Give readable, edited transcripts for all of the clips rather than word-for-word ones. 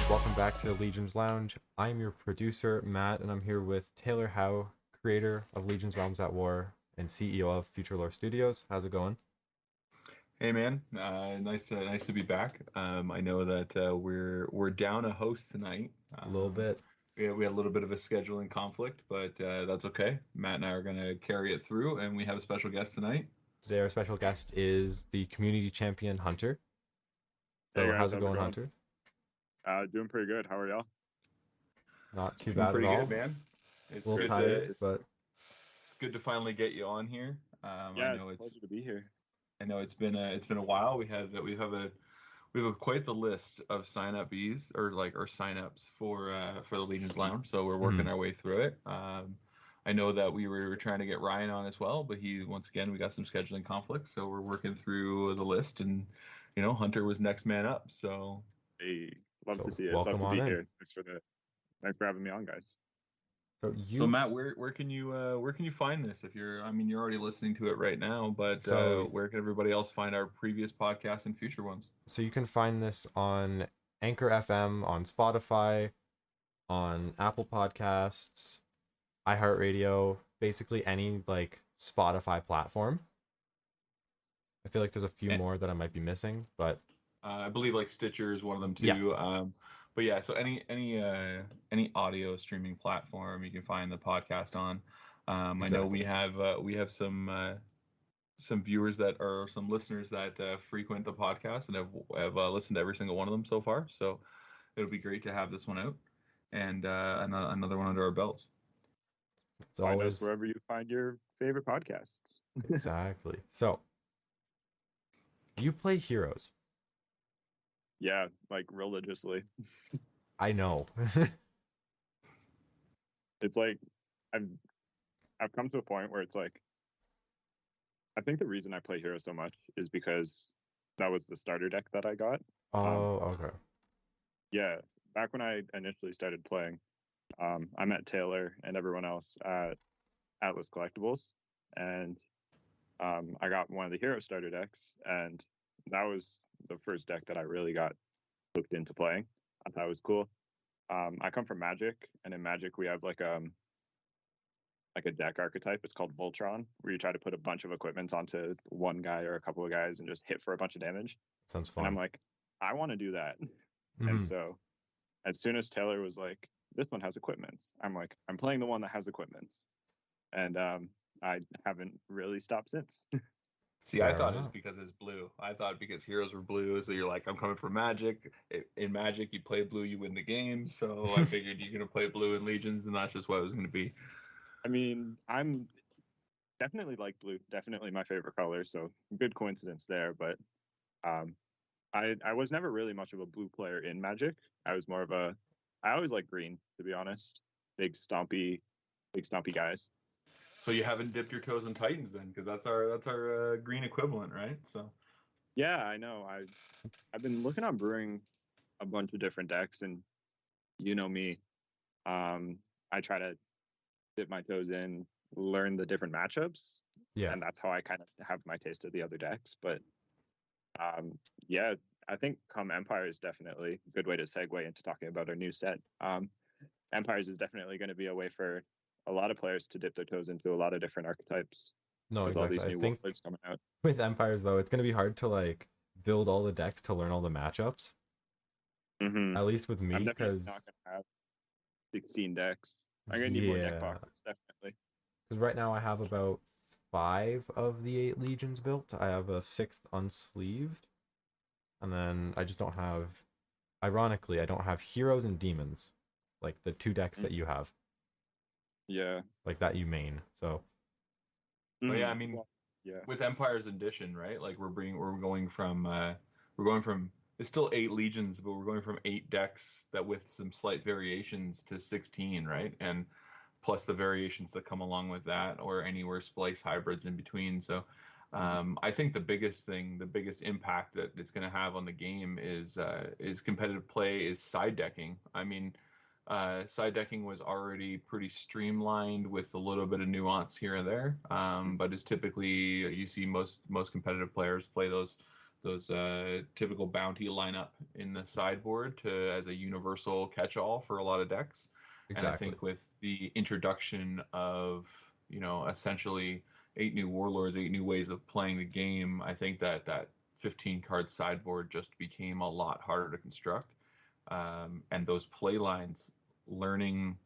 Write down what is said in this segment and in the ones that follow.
welcome back to Legion's Lounge. I'm your producer, Matt, and I'm here with Taylor Howe, creator of Legion's Realms at War and CEO of Future Lore Studios. How's it going? Hey man, nice to be back. I know that we're down a host tonight. A little bit. We had a little bit of a scheduling conflict, but that's okay. Matt and I are gonna carry it through, and we have a special guest tonight. Today, our special guest is the community champion, Hunter. So, Hey guys, how's it going, Hunter? Doing pretty good. How are y'all? Not too Doing bad at pretty all. good, man. It's A little good tired, but it's good to finally get you on here. Yeah, I it's know a pleasure to be here. I know it's been a while. We have quite the list of signups or signups for the Legion's Lounge. So we're working our way through it. I know that we were trying to get Ryan on as well, but once again we got some scheduling conflicts. So we're working through the list, and Hunter was next man up. So Hey, love So, to see it. welcome Love to be on in. here. Thanks for having me on, guys. So Matt, where can you find this? You're already listening to it right now, but where can everybody else find our previous podcasts and future ones? So you can find this on Anchor FM, on Spotify, on Apple Podcasts, iHeartRadio, basically any like Spotify platform. I feel like there's a few more that I might be missing, but I believe like Stitcher is one of them too. Yeah. But yeah, so any audio streaming platform you can find the podcast on. I know we have some viewers some listeners that frequent the podcast and have listened to every single one of them so far. So it'll be great to have this one out and another one under our belts. It's Find always us wherever you find your favorite podcasts. exactly. So you play heroes. Yeah, like religiously. I know. It's like I've come to a point where it's like I think the reason I play Hero so much is because that was the starter deck that I got. Oh, okay. Yeah, back when I initially started playing, I met Taylor and everyone else at Atlas Collectibles, and I got one of the hero starter decks, and that was the first deck that I really got hooked into playing. I thought it was cool. I come from Magic, and in Magic we have like a deck archetype. It's called Voltron, where you try to put a bunch of equipments onto one guy or a couple of guys and just hit for a bunch of damage. Sounds fun. And I'm like, I want to do that. Mm-hmm. And so as soon as Taylor was like, this one has equipments, I'm like, I'm playing the one that has equipments. And I haven't really stopped since. See, I thought it was because it's blue. I thought because heroes were blue, so you're like, I'm coming from Magic. In Magic, you play blue, you win the game. So I figured you're gonna play blue in Legions, and that's just what it was gonna be. I mean, I'm definitely like blue, definitely my favorite color. So good coincidence there. But I was never really much of a blue player in Magic. I was more of I always like green, to be honest. Big stompy guys. So you haven't dipped your toes in Titans then, because that's our green equivalent, right? So yeah, I know. I've been looking on brewing a bunch of different decks, and you know me, I try to dip my toes in, learn the different matchups, and that's how I kind of have my taste of the other decks. But yeah, I think come Empire is definitely a good way to segue into talking about our new set. Empires is definitely going to be a way for a lot of players to dip their toes into a lot of different archetypes. No, with exactly. all these new I think warlords coming out. with Empires though, it's gonna be hard to like build all the decks to learn all the matchups. Mm-hmm. At least with me, I'm definitely because not gonna have 16 decks. I'm gonna need more deck boxes, definitely. Because right now I have about 5 of the 8 legions built. I have a 6th unsleeved, and then I just don't have. Ironically, I don't have heroes and demons, like the 2 decks that you have. Yeah. Like that you main. So. But yeah, I mean, with Empire's Edition, right? Like we're going from it's still 8 legions, but we're going from 8 decks that with some slight variations to 16, right? And plus the variations that come along with that, or anywhere splice hybrids in between. So I think the biggest impact that it's going to have on the game is competitive play, is side decking. I mean, side decking was already pretty streamlined with a little bit of nuance here and there, but is typically you see most competitive players play those those typical bounty lineup in the sideboard as a universal catch-all for a lot of decks. Exactly. And I think with the introduction of, essentially 8 new warlords, 8 new ways of playing the game, I think that 15 card sideboard just became a lot harder to construct. And those play lines, learning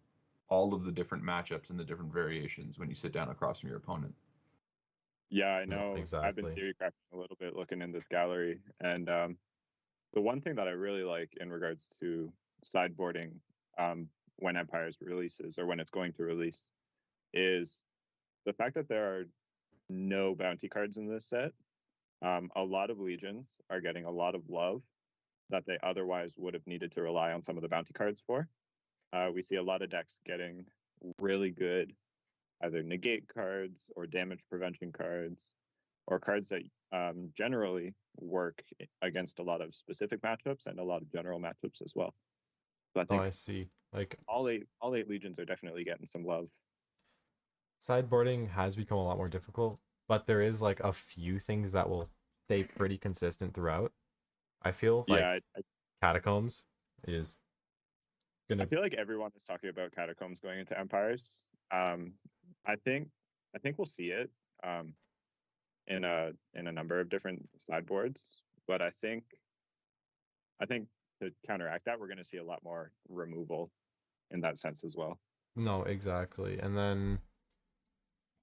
all of the different matchups and the different variations when you sit down across from your opponent. Yeah, I know. Exactly. I've been theory crafting a little bit looking in this gallery. And the one thing that I really like in regards to sideboarding when Empires releases or when it's going to release is the fact that there are no bounty cards in this set. A lot of legions are getting a lot of love that they otherwise would have needed to rely on some of the bounty cards for. We see a lot of decks getting really good either negate cards or damage prevention cards, or cards that generally work against a lot of specific matchups and a lot of general matchups as well. So I think I see. Like all eight legions are definitely getting some love. Sideboarding has become a lot more difficult, but there is like a few things that will stay pretty consistent throughout. I feel like Catacombs is gonna. I feel like everyone is talking about Catacombs going into Empires. I think we'll see it in a number of different sideboards, but I think to counteract that, we're going to see a lot more removal in that sense as well. No, exactly, and then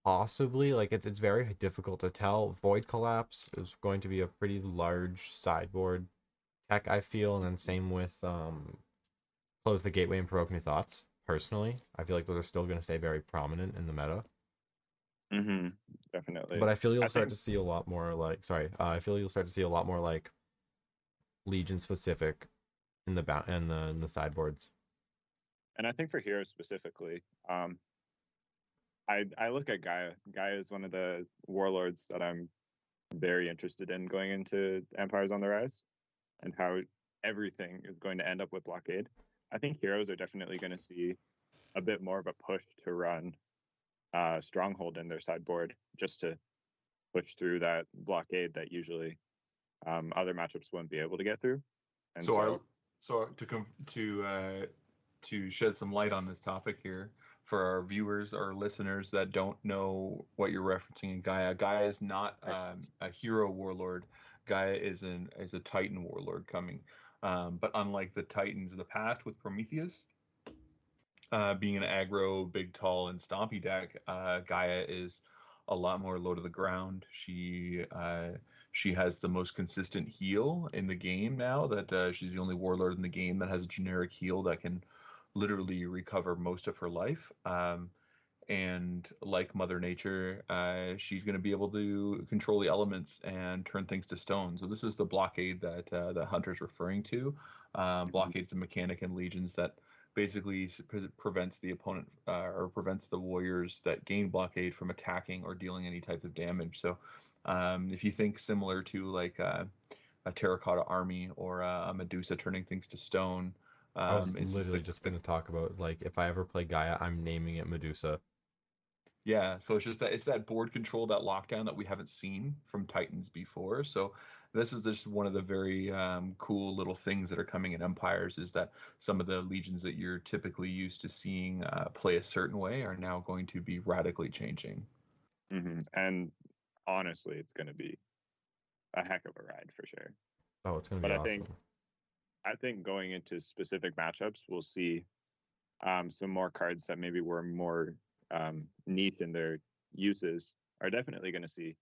possibly like it's very difficult to tell. Void Collapse is going to be a pretty large sideboard tech, I feel, and then same with Close the Gateway and Provoke New Thoughts. Personally, I feel like those are still going to stay very prominent in the meta. Definitely. But I feel you'll start to see a lot more like I feel you'll start to see a lot more like Legion specific in the sideboards. And I think for heroes specifically, I look at Gaia. Gaia is one of the warlords that I'm very interested in going into Empires on the Rise, and how everything is going to end up with blockade. I think heroes are definitely going to see a bit more of a push to run Stronghold in their sideboard just to push through that blockade that usually other matchups wouldn't be able to get through. And so to shed some light on this topic here for our viewers or listeners that don't know what you're referencing in Gaia, Gaia is not a hero warlord. Gaia is a Titan warlord coming. But unlike the Titans of the past with Prometheus, being an aggro, big, tall, and stompy deck, Gaia is a lot more low to the ground. She has the most consistent heal in the game now. That she's the only warlord in the game that has a generic heal that can literally recover most of her life. And like Mother Nature, she's going to be able to control the elements and turn things to stone. So this is the blockade that Hunter's referring to. Blockade is a mechanic in Legions that basically prevents the opponent or prevents the warriors that gain blockade from attacking or dealing any type of damage. So if you think similar to like a terracotta army or a Medusa turning things to stone. I was literally just going to talk about, like, if I ever play Gaia, I'm naming it Medusa. Yeah, so it's that board control, that lockdown that we haven't seen from Titans before. So this is just one of the very cool little things that are coming in Empires, is that some of the legions that you're typically used to seeing play a certain way are now going to be radically changing. And honestly, it's going to be a heck of a ride for sure. Oh, it's going to be awesome. I think going into specific matchups, we'll see some more cards that maybe were more niche in their uses are definitely going to see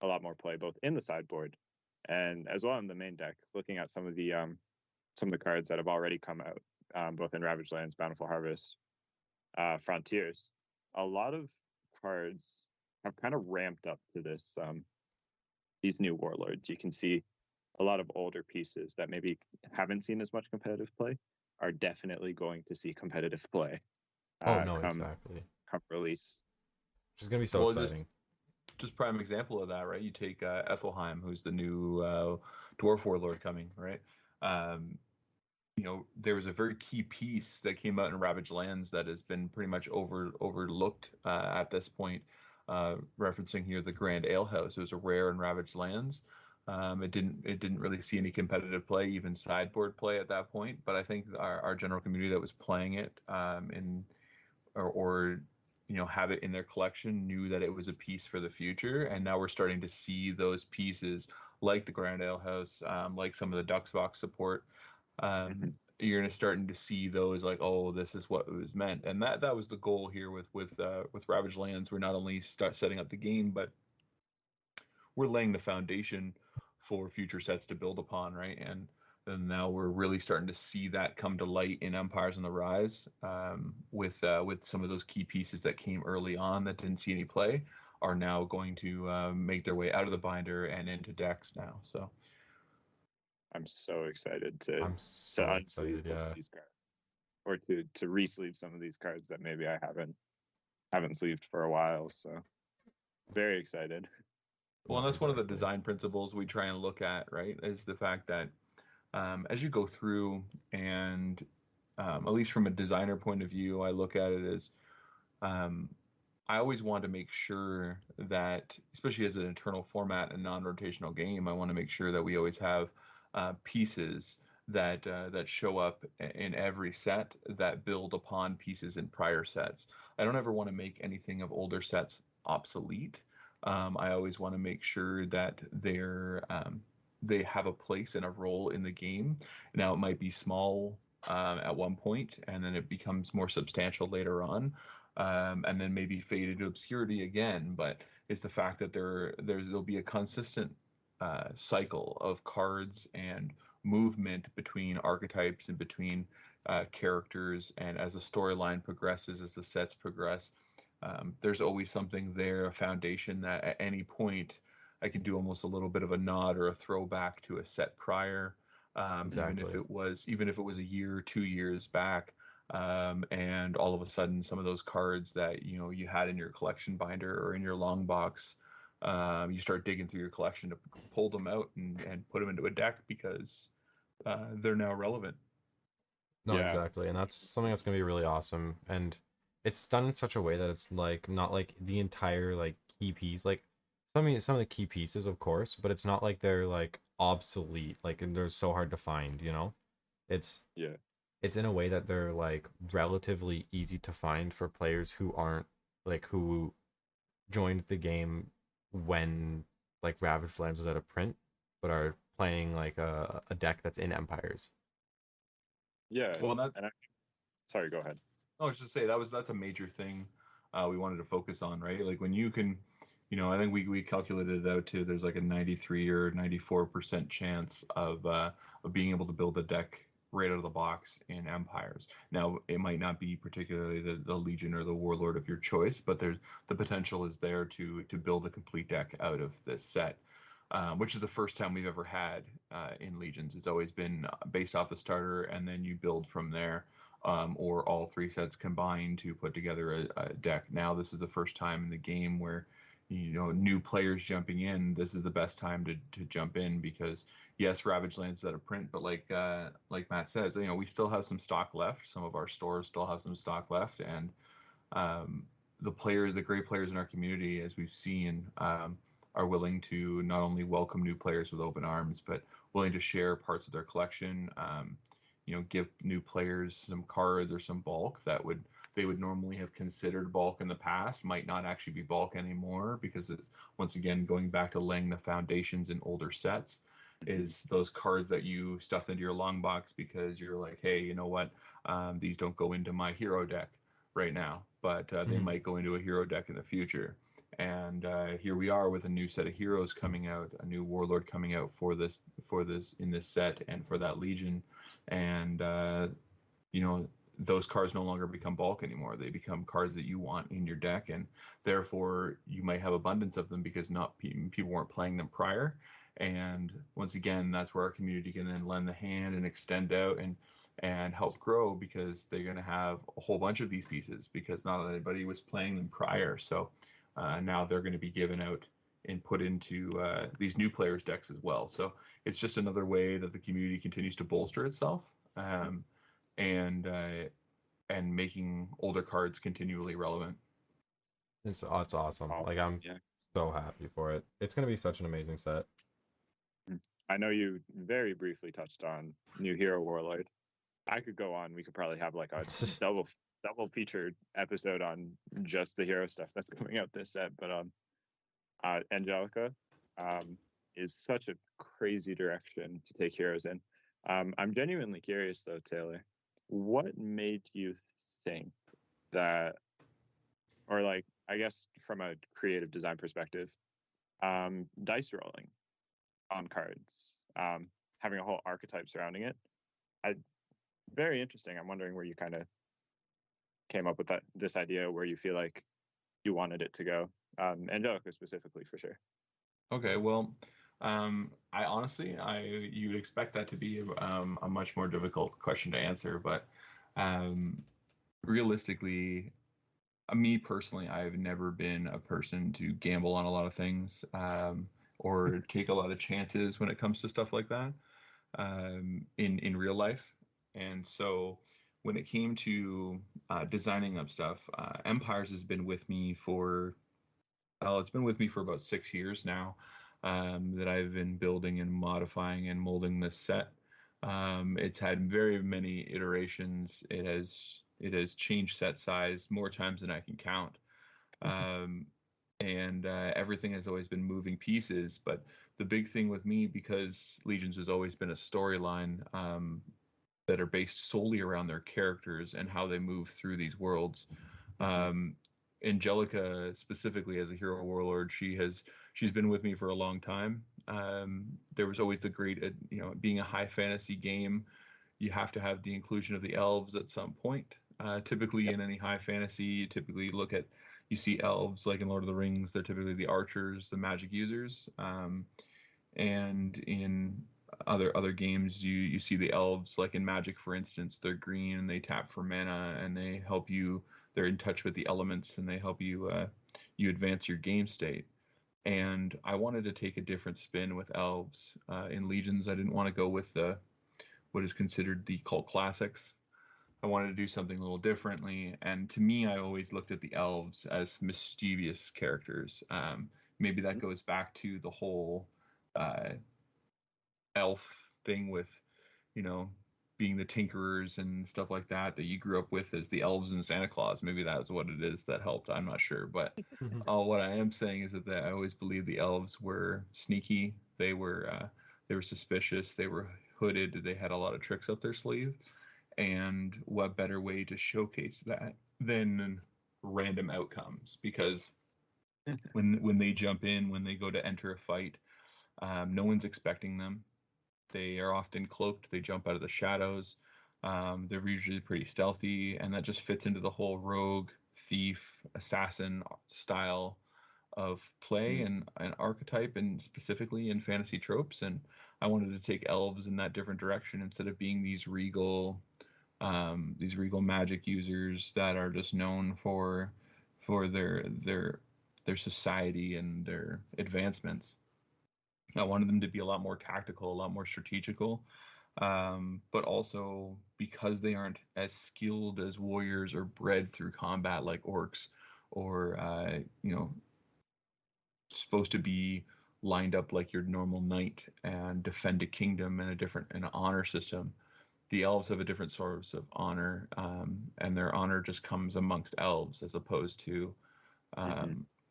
a lot more play, both in the sideboard and as well in the main deck. Looking at some of the cards that have already come out, both in Ravaged Lands, Bountiful Harvest, Frontiers, a lot of cards have kind of ramped up to this. These new warlords, you can see a lot of older pieces that maybe haven't seen as much competitive play are definitely going to see competitive play. Exactly. Come release, which is going to be so exciting. Just prime example of that, right? You take Ethelheim, who's the new dwarf warlord coming, right? There was a very key piece that came out in Ravaged Lands that has been pretty much overlooked at this point. Referencing here the Grand Alehouse. It was a rare in Ravaged Lands. It didn't really see any competitive play, even sideboard play at that point. But I think our general community that was playing it or have it in their collection knew that it was a piece for the future. And now we're starting to see those pieces like the Grand Ale House, like some of the Ducks Box support. You're gonna starting to see those like, oh, this is what it was meant, and that was the goal here with Ravaged Lands. We're not only start setting up the game, but we're laying the foundation for future sets to build upon, right? And now we're really starting to see that come to light in Empires on the Rise, with some of those key pieces that came early on that didn't see any play are now going to make their way out of the binder and into decks now. So I'm so excited to I'm so excited, yeah. these cards, or to re-sleeve some of these cards that maybe I haven't sleeved for a while. So very excited. Well, and that's one of the design principles we try and look at, right? Is the fact that as you go through, and at least from a designer point of view, I look at it as I always want to make sure that, especially as an internal format and non-rotational game, I want to make sure that we always have pieces that show up in every set that build upon pieces in prior sets. I don't ever want to make anything of older sets obsolete. I always want to make sure that they have a place and a role in the game. Now, it might be small at one point, and then it becomes more substantial later on, and then maybe fade into obscurity again. But it's the fact that there'll be a consistent cycle of cards and movement between archetypes and between characters, and as the storyline progresses, as the sets progress, there's always something there, a foundation that at any point I can do almost a little bit of a nod or a throwback to a set prior, Exactly. even if it was a year or 2 years back, and all of a sudden some of those cards that you had in your collection binder or in your long box, you start digging through your collection to pull them out and put them into a deck because they're now relevant. No, exactly, and that's something that's gonna be really awesome, and it's done in such a way that it's like not like the entire like key piece, like some of the key pieces, of course, but it's not like they're like obsolete, like, and they're so hard to find, it's it's in a way that they're like relatively easy to find for players who aren't like who joined the game when like Ravaged Lands was out of print, but are playing like a deck that's in Empires. Yeah. Well, sorry, go ahead. I was just say that's a major thing we wanted to focus on, right? Like when you can, I think we calculated it out too. There's like a 93 or 94% chance of being able to build a deck right out of the box in Empires. Now, it might not be particularly the Legion or the Warlord of your choice, but there's the potential is there to build a complete deck out of this set. Which is the first time we've ever had in Legions. It's always been based off the starter, and then you build from there, or all three sets combined to put together a deck. Now, this is the first time in the game where new players jumping in. This is the best time to jump in because yes, Ravaged Lands is out of print, but like Matt says, we still have some stock left. Some of our stores still have some stock left, and the great players in our community, as we've seen, are willing to not only welcome new players with open arms, but willing to share parts of their collection, give new players some cards or some bulk that they would normally have considered bulk in the past, might not actually be bulk anymore, because it's, once again, going back to laying the foundations in older sets, is those cards that you stuffed into your long box because you're like, hey, you know what, these don't go into my hero deck right now, but they might go into a hero deck in the future. And here we are with a new set of heroes coming out, a new warlord coming out for this in this set and for that legion, and those cards no longer become bulk anymore. They become cards that you want in your deck, and therefore you might have abundance of them because not people weren't playing them prior. And once again, that's where our community can then lend the hand and extend out and help grow, because they're going to have a whole bunch of these pieces because not everybody was playing them prior. So now they're going to be given out and put into these new players' decks as well. So it's just another way that the community continues to bolster itself, and making older cards continually relevant. It's awesome. Like, I'm so happy for it. It's going to be such an amazing set. I know you very briefly touched on New Hero Warlord. I could go on. We could probably have like a double featured episode on just the hero stuff that's coming out this set. But Angelica is such a crazy direction to take heroes in. I'm genuinely curious though, Taylor, what made you think that, or like, I guess from a creative design perspective, dice rolling on cards, having a whole archetype surrounding it. Very interesting. I'm wondering where you kind of came up with this idea, where you feel like you wanted it to go. Angelica specifically, for sure. Okay, well, I honestly, you'd expect that to be a much more difficult question to answer, but realistically, me personally, I've never been a person to gamble on a lot of things, or take a lot of chances when it comes to stuff like that, in real life. And so when it came to designing up stuff, Empires has been with me for, well, it's been with me for about 6 years now, that I've been building and modifying and molding this set. It's had very many iterations. It has changed set size more times than I can count. And everything has always been moving pieces. But the big thing with me, because Legions has always been a storyline, that are based solely around their characters and how they move through these worlds. Angelica, specifically as a hero warlord, she's been with me for a long time. There was always the great, being a high fantasy game, you have to have the inclusion of the elves at some point. Typically, in any high fantasy, you see elves, like in Lord of the Rings. They're typically the archers, the magic users, and in other games, you see the elves, like in Magic, for instance. They're green and they tap for mana, and they help you. They're in touch with the elements, and they help you you advance your game state. And I wanted to take a different spin with elves. In Legions, I didn't want to go with what is considered the cult classics. I wanted to do something a little differently. And to me, I always looked at the elves as mischievous characters. Maybe that goes back to the whole elf thing with, being the tinkerers and stuff like that you grew up with as the elves and Santa Claus. Maybe that's what it is that helped. I'm not sure. But what I am saying is that I always believed the elves were sneaky. They were suspicious. They were hooded. They had a lot of tricks up their sleeve. And what better way to showcase that than random outcomes? Because when they jump in, when they go to enter a fight, no one's expecting them. They are often cloaked. They jump out of the shadows. They're usually pretty stealthy, and that just fits into the whole rogue, thief, assassin style of play and archetype, and specifically in fantasy tropes. And I wanted to take elves in that different direction instead of being these regal magic users that are just known for their society and their advancements. I wanted them to be a lot more tactical, a lot more strategical, but also because they aren't as skilled as warriors or bred through combat like orcs, or supposed to be lined up like your normal knight and defend a kingdom in an honor system. The elves have a different source of honor, and their honor just comes amongst elves, as opposed to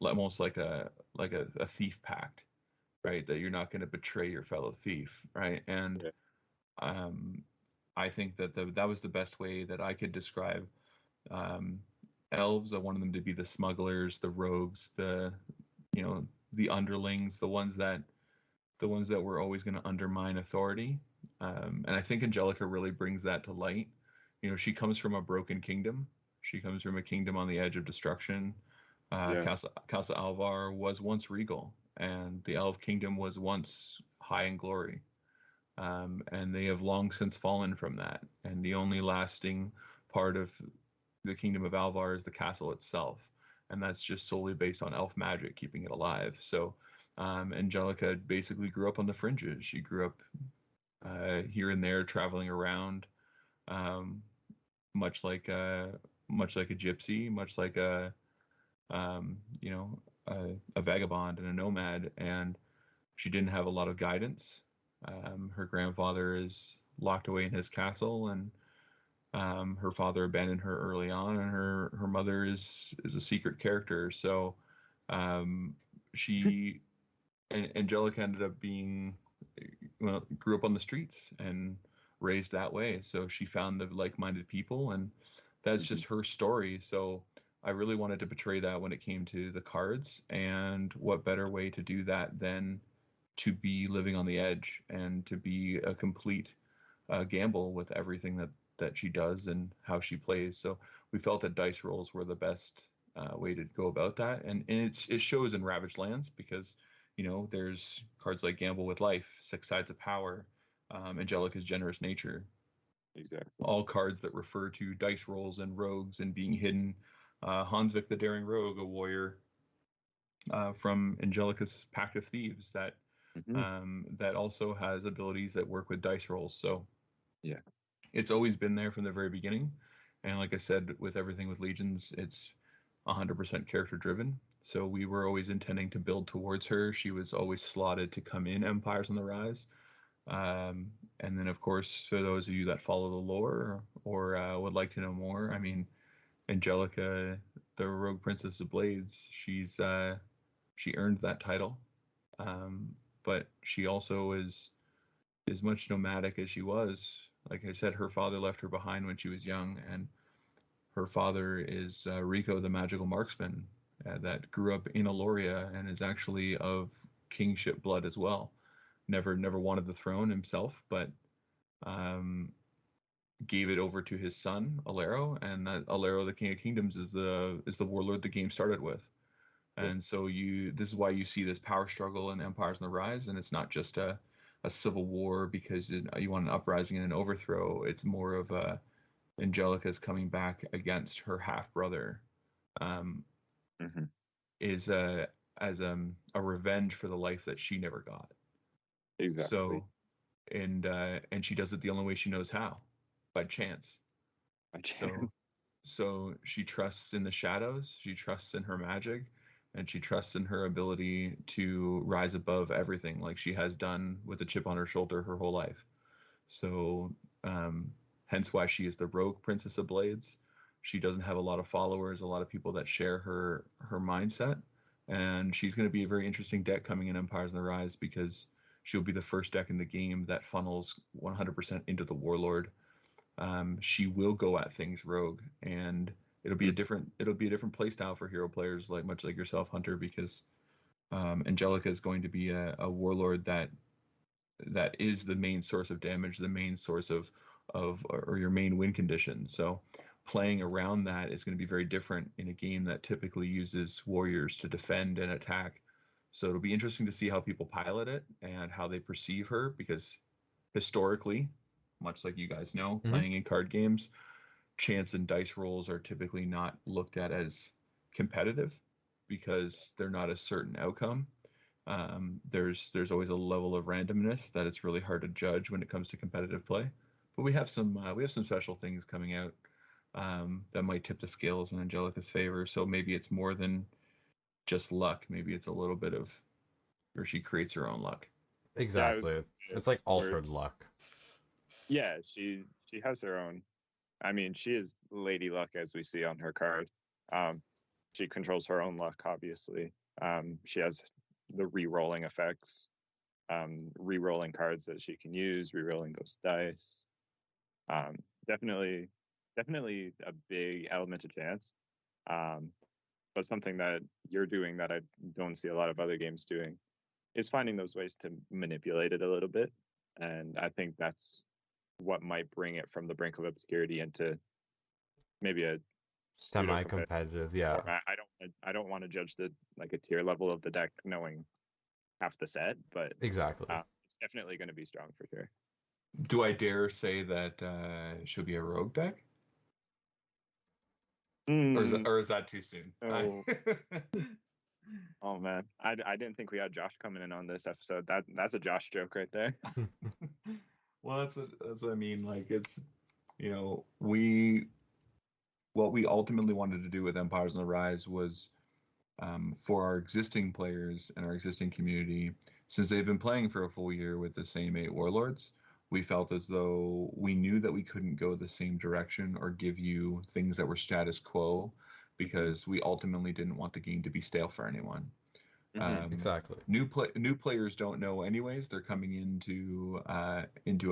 almost like a thief pact. Right, that you're not going to betray your fellow thief, right? And I think that that was the best way that I could describe elves. I wanted them to be the smugglers, the rogues, the underlings, the ones that were always going to undermine authority. And I think Angelica really brings that to light. She comes from a broken kingdom. She comes from a kingdom on the edge of destruction. Casa Alvar was once regal, and the Elf Kingdom was once high in glory. And they have long since fallen from that. And the only lasting part of the Kingdom of Alvar is the castle itself. And that's just solely based on elf magic, keeping it alive. So Angelica basically grew up on the fringes. She grew up here and there, traveling around, much like a gypsy, much like a vagabond and a nomad. And she didn't have a lot of guidance. Her grandfather is locked away in his castle, and her father abandoned her early on, and her mother is a secret character. So she Angelica ended up being, well, grew up on the streets and raised that way. So she found the like-minded people, and that's just her story. So I really wanted to portray that when it came to the cards, and what better way to do that than to be living on the edge and to be a complete gamble with everything that she does and how she plays. So we felt that dice rolls were the best way to go about that, and it shows in Ravaged Lands because there's cards like Gamble with Life, Six Sides of Power, Angelica's Generous Nature. Exactly. All cards that refer to dice rolls and rogues and being hidden. Hansvik the Daring Rogue, a warrior from Angelica's Pact of Thieves that that also has abilities that work with dice rolls. So yeah, it's always been there from the very beginning. And like I said, with everything with Legions, it's 100% character driven. So we were always intending to build towards her. She was always slotted to come in Empires on the Rise. And then, of course, for those of you that follow the lore or would like to know more, I mean, Angelica, the Rogue Princess of Blades, she earned that title. But she also is as much nomadic as she was. Like I said, her father left her behind when she was young, and her father is Rico, the magical marksman that grew up in Aloria and is actually of kingship blood as well. Never wanted the throne himself, but gave it over to his son Alero, and that Alero, the King of Kingdoms, is the warlord the game started with. And so this is why you see this power struggle in Empires on the Rise, and it's not just a civil war because you want an uprising and an overthrow. It's more of Angelica's coming back against her half brother, is as a revenge for the life that she never got. Exactly. So, and she does it the only way she knows how, by chance. So she trusts in the shadows. She trusts in her magic. And she trusts in her ability to rise above everything, like she has done with a chip on her shoulder her whole life. So, hence why she is the Rogue Princess of Blades. She doesn't have a lot of followers, a lot of people that share her mindset, and she's going to be a very interesting deck coming in Empires on the Rise because she'll be the first deck in the game that funnels 100% into the Warlord. She will go at things rogue, and it'll be a different play style for hero players, much like yourself, Hunter, because Angelica is going to be a warlord that is the main source of damage, the main source of or your main win condition. So playing around that is going to be very different in a game that typically uses warriors to defend and attack. So it'll be interesting to see how people pilot it and how they perceive her, because historically, much like you guys know, playing in card games, chance and dice rolls are typically not looked at as competitive because they're not a certain outcome. There's always a level of randomness that it's really hard to judge when it comes to competitive play. But we have some special things coming out that might tip the scales in Angelica's favor. So maybe it's more than just luck. Maybe it's a little bit of, or she creates her own luck. Exactly. It's like altered luck. Yeah, she has her own. I mean, she is Lady Luck, as we see on her card. She controls her own luck, obviously. She has the re-rolling effects, re-rolling cards that she can use, re-rolling those dice. Definitely a big element of chance. But something that you're doing that I don't see a lot of other games doing is finding those ways to manipulate it a little bit. And I think that's what might bring it from the brink of obscurity into maybe a semi-competitive. Yeah, format. I don't want to judge a tier level of the deck knowing half the set, but exactly, it's definitely going to be strong for sure. Do I dare say that she'll be a rogue deck? Or is that too soon? Oh man, I didn't think we had Josh coming in on this episode. That's a Josh joke right there. Well, that's what I mean. Like, it's, what we ultimately wanted to do with Empires on the Rise was for our existing players and our existing community since they've been playing for a full year with the same 8 warlords, we felt as though we knew that we couldn't go the same direction or give you things that were status quo, because we ultimately didn't want the game to be stale for anyone. Exactly. New players don't know anyways. They're coming into a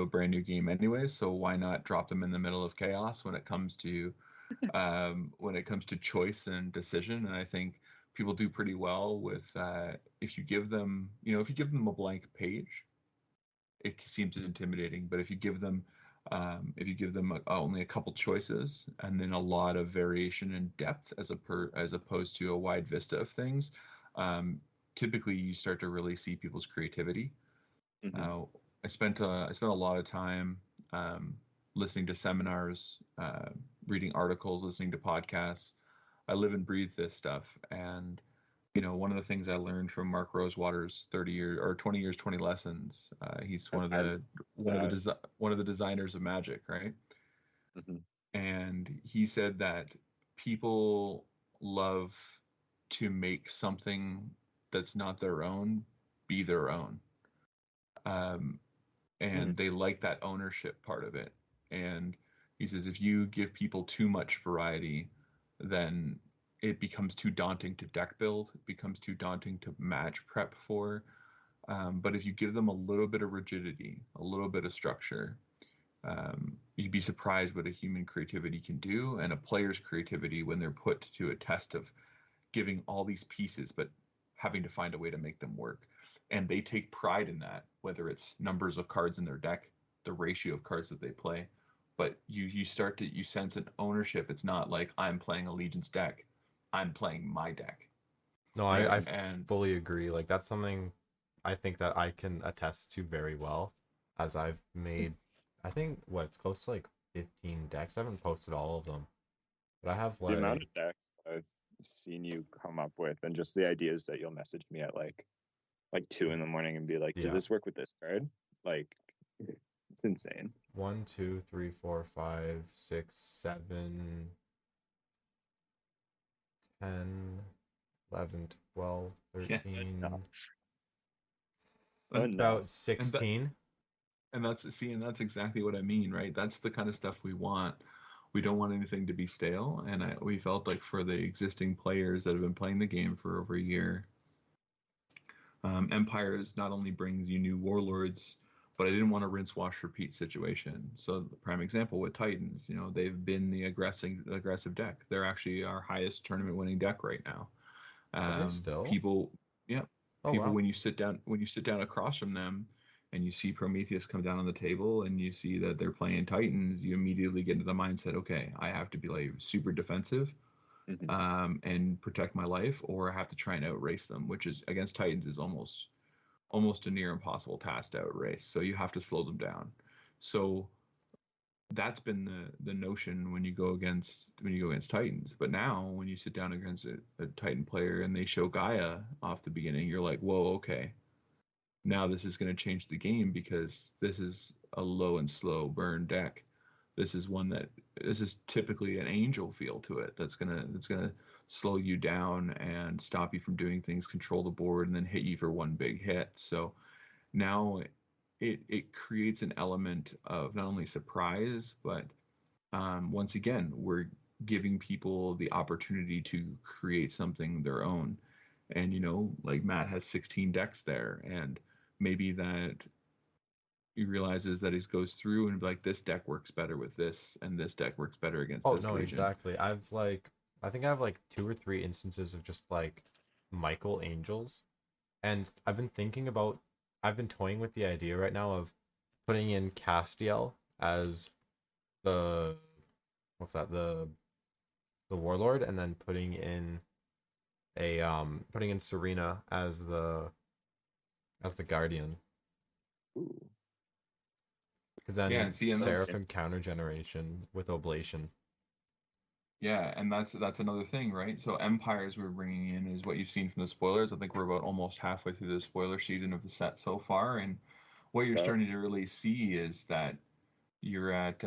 brand new game anyways. So why not drop them in the middle of chaos when it comes to choice and decision? And I think people do pretty well with if you give them a blank page, it seems intimidating. But if you give them only a couple choices and then a lot of variation and depth as opposed to a wide vista of things, typically you start to really see people's creativity. I spent a lot of time listening to seminars, reading articles, listening to podcasts. I live and breathe this stuff. And one of the things I learned from Mark Rosewater's 20 years, 20 lessons. He's one of the designers of Magic, right? And he said that people love to make something that's not their own be their own. And they like that ownership part of it. And he says if you give people too much variety, then it becomes too daunting to deck build. It becomes too daunting to match prep for. But if you give them a little bit of rigidity, a little bit of structure, you'd be surprised what a human creativity can do, and a player's creativity when they're put to a test of giving all these pieces, but having to find a way to make them work. And they take pride in that, whether it's numbers of cards in their deck, the ratio of cards that they play. But you sense an ownership. It's not like I'm playing a Legion's deck. I'm playing my deck. No, I fully agree. Like, that's something I think that I can attest to very well, as I've made, I think, it's close to like 15 decks. I haven't posted all of them, but I have the amount of decks I've seen you come up with, and just the ideas that you'll message me at like 2 a.m. and be like, does this work with this card? Like, it's insane. 1, 2, 3, 4, 5, 6, 7, 10, 11, 12, 13, about 16. And that's exactly what I mean, right? That's the kind of stuff we want. We don't want anything to be stale. And we felt like for the existing players that have been playing the game for over a year, Empires not only brings you new warlords, but I didn't want a rinse, wash, repeat situation. So the prime example with Titans, they've been the aggressive deck. They're actually our highest tournament winning deck right now. Are they still? People, wow. when you sit down across from them and you see Prometheus come down on the table and you see that they're playing Titans, you immediately get into the mindset, okay, I have to be like super defensive. And protect my life, or I have to try and outrace them, which is against Titans is almost a near impossible task to outrace. So you have to slow them down. So that's been the notion when you go against Titans. But now when you sit down against a Titan player and they show Gaia off the beginning, you're like, whoa, okay. Now this is going to change the game, because this is a low and slow burn deck. This is typically an angel feel to it. That's gonna slow you down and stop you from doing things, control the board, and then hit you for one big hit. So now it creates an element of not only surprise, but once again, we're giving people the opportunity to create something their own. And like Matt has 16 decks there, and maybe that he realizes that he goes through and like, this deck works better with this, and this deck works better against this Legion. Exactly. I think I have like 2 or 3 instances of just like Michael Angels, and I've been toying with the idea right now of putting in Castiel as the warlord, and then putting in Serena as the guardian. Ooh. Because then Seraphim counter generation with Oblation. Yeah, and that's another thing, right? So Empires we're bringing in is what you've seen from the spoilers. I think we're about almost halfway through the spoiler season of the set so far, and what you're starting to really see is that you're at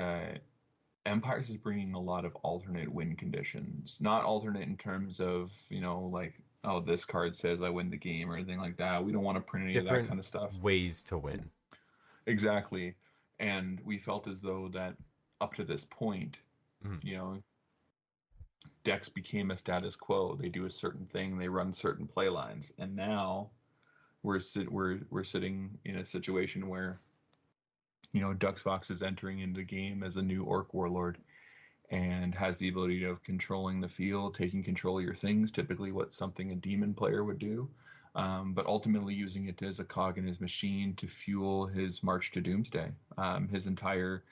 Empires is bringing a lot of alternate win conditions. Not alternate in terms of, like, oh, this card says I win the game or anything like that. We don't want to print any of that Different kind of stuff. ways to win. Exactly. And we felt as though that up to this point, decks became a status quo. They do a certain thing, they run certain play lines. And now we're sitting in a situation where, Duxfox is entering into the game as a new Orc Warlord and has the ability of controlling the field, taking control of your things, typically what something a demon player would do, but ultimately using it as a cog in his machine to fuel his march to Doomsday. His entire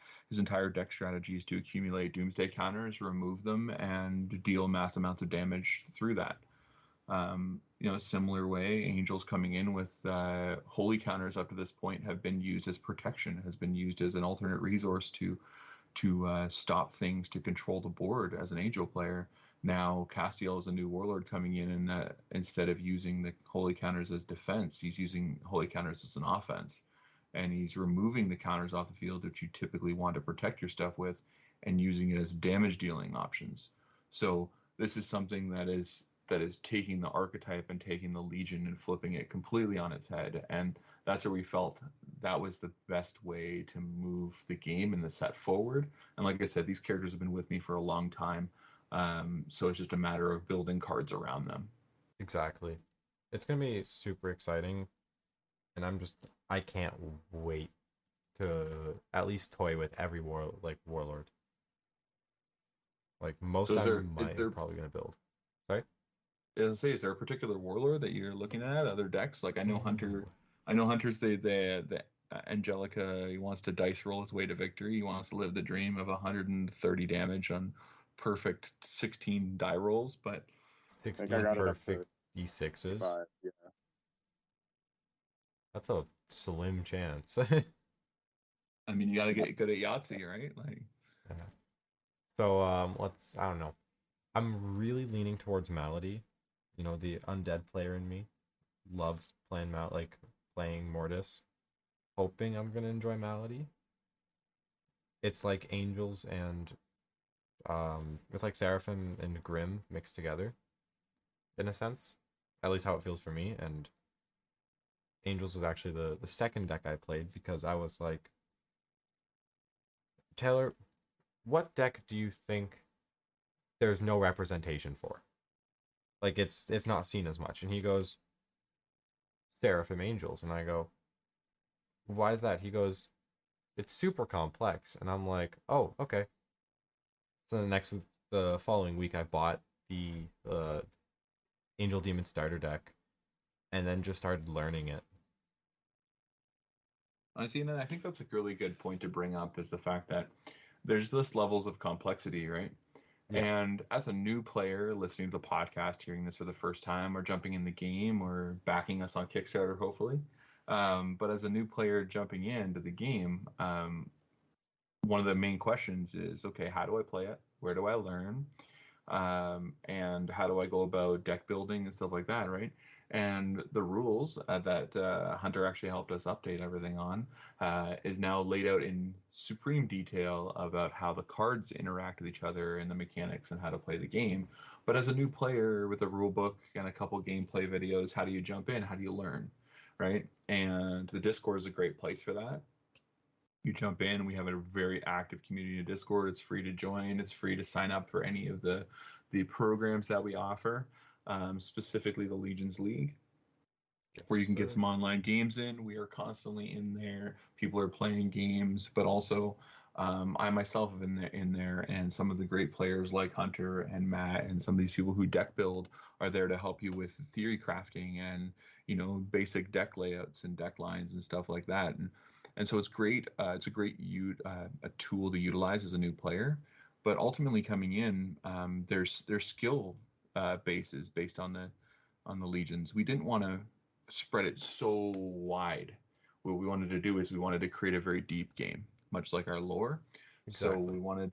deck strategy is to accumulate Doomsday counters, remove them, and deal mass amounts of damage through that. Similar way, Angels coming in with holy counters up to this point have been used as protection, has been used as an alternate resource to stop things, to control the board as an Angel player. Now Castiel is a new Warlord coming in, and instead of using the holy counters as defense, he's using holy counters as an offense, and he's removing the counters off the field that you typically want to protect your stuff with, and using it as damage dealing options. So this is something that is taking the archetype and taking the Legion and flipping it completely on its head. And that's where we felt that was the best way to move the game and the set forward. And like I said, these characters have been with me for a long time. So it's just a matter of building cards around them. Exactly. It's going to be super exciting. And I can't wait to at least toy with every Warlord. Like most I'm probably going to build. Sorry? Is there a particular Warlord that you're looking at? Other decks? Like I know Hunter's the Angelica. He wants to dice roll his way to victory. He wants to live the dream of 130 damage on perfect 16 die rolls, but 16 perfect D6s. Yeah. That's a slim chance. I mean, you got to get good at Yahtzee, right? Like. Yeah. So I don't know. I'm really leaning towards Malady. The undead player in me loves playing playing Mortis, hoping I'm gonna enjoy Malady. It's like Angels and it's like Seraphim and Grim mixed together, in a sense. At least how it feels for me. And Angels was actually the second deck I played because I was like, Taylor, what deck do you think there's no representation for? Like it's not seen as much. And he goes, Seraphim Angels. And I go, why is that? He goes, it's super complex. And I'm like, oh, okay. So the following week I bought the Angel Demon starter deck and then just started learning it. I see, and I think that's a really good point to bring up, is the fact that there's this levels of complexity, right? Yeah. And as a new player listening to the podcast, hearing this for the first time, or jumping in the game, or backing us on Kickstarter, hopefully, but as a new player jumping into the game, one of the main questions is, okay, how do I play it? Where do I learn? And how do I go about deck building and stuff like that, right? And the rules that Hunter actually helped us update everything on is now laid out in supreme detail about how the cards interact with each other and the mechanics and how to play the game. But as a new player with a rule book and a couple gameplay videos, how do you jump in? How do you learn, right? And the Discord is a great place for that. You jump in. We have a very active community in Discord. It's free to join. It's free to sign up for any of the programs that we offer, specifically the Legions League, where you can get some online games in. We are constantly in there. People are playing games, but also I myself have been in there, and some of the great players like Hunter and Matt and some of these people who deck build are there to help you with theory crafting and basic deck layouts and deck lines and stuff like that. And so it's great. It's a great a tool to utilize as a new player. But ultimately, coming in, there's skill bases based on the Legions. We didn't want to spread it so wide. What we wanted to do is we wanted to create a very deep game, much like our lore. Exactly. So we wanted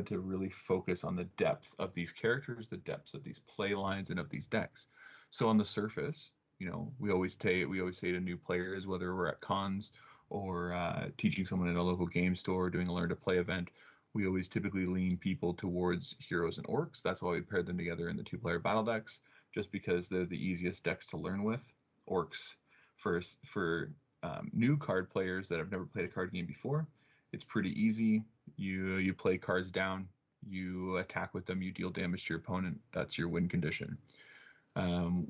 to really focus on the depth of these characters, the depths of these play lines, and of these decks. So on the surface, we always say to new players, whether we're at cons or teaching someone in a local game store, doing a learn to play event, we always typically lean people towards heroes and orcs. That's why we paired them together in the 2-player battle decks, just because they're the easiest decks to learn with. Orcs for new card players that have never played a card game before, it's pretty easy. You play cards down, you attack with them, you deal damage to your opponent. That's your win condition.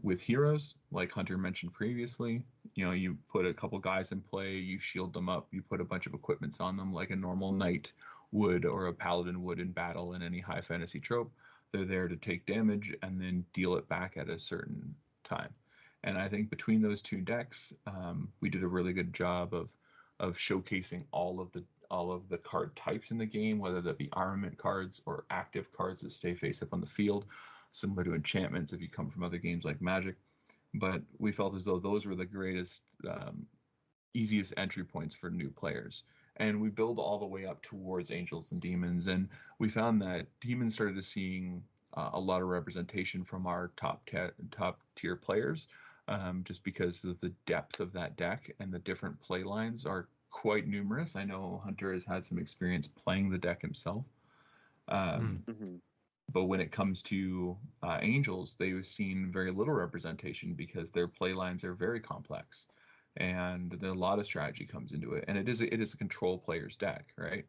With heroes, like Hunter mentioned previously, you put a couple guys in play, you shield them up, you put a bunch of equipments on them like a normal knight would or a paladin would in battle in any high fantasy trope. They're there to take damage and then deal it back at a certain time. And I think between those two decks, we did a really good job of showcasing all of the card types in the game, whether that be armament cards or active cards that stay face up on the field, similar to enchantments if you come from other games like Magic. But we felt as though those were the greatest, easiest entry points for new players. And we build all the way up towards angels and demons. And we found that demons started seeing a lot of representation from our top tier players, just because of the depth of that deck and the different play lines are quite numerous. I know Hunter has had some experience playing the deck himself. But when it comes to angels, they've seen very little representation because their play lines are very complex, and a lot of strategy comes into it. And it is a control player's deck, right?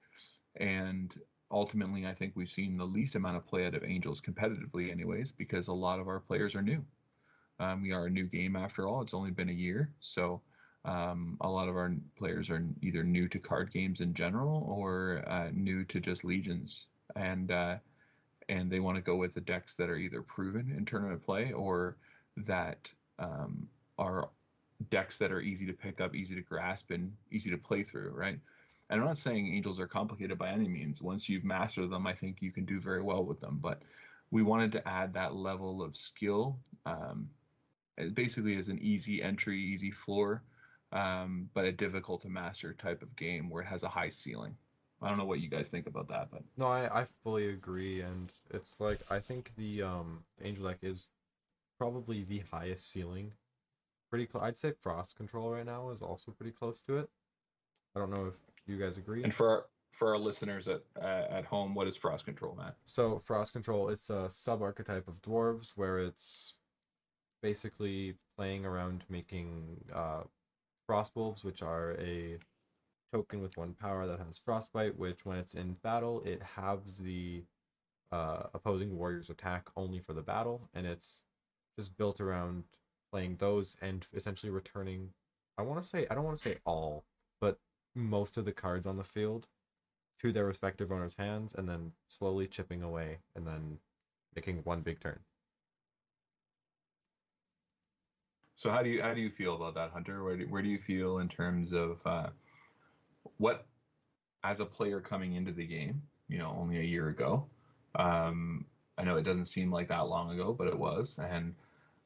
And ultimately, I think we've seen the least amount of play out of angels competitively, anyways, because a lot of our players are new. We are a new game after all. It's only been a year, so a lot of our players are either new to card games in general or new to just legions, and they want to go with the decks that are either proven in tournament play or that are decks that are easy to pick up, easy to grasp, and easy to play through, right? And I'm not saying angels are complicated by any means. Once you've mastered them, I think you can do very well with them. But we wanted to add that level of skill, basically as an easy entry, easy floor, but a difficult to master type of game where it has a high ceiling. I don't know what you guys think about that, but no, I fully agree, and it's like I think the angel deck is probably the highest ceiling. I'd say Frost Control right now is also pretty close to it. I don't know if you guys agree. And for our listeners at home, what is Frost Control, Matt? So Frost Control, it's a sub archetype of dwarves where it's basically playing around making frost wolves, which are a token with 1 power that has frostbite, which when it's in battle, it halves the opposing warrior's attack only for the battle, and it's just built around playing those and essentially returning, I don't want to say all, but most of the cards on the field to their respective owner's hands, and then slowly chipping away and then making one big turn. So how do you feel about that, Hunter? Where do you feel in terms of what, as a player coming into the game, only a year ago? I know it doesn't seem like that long ago, but it was. And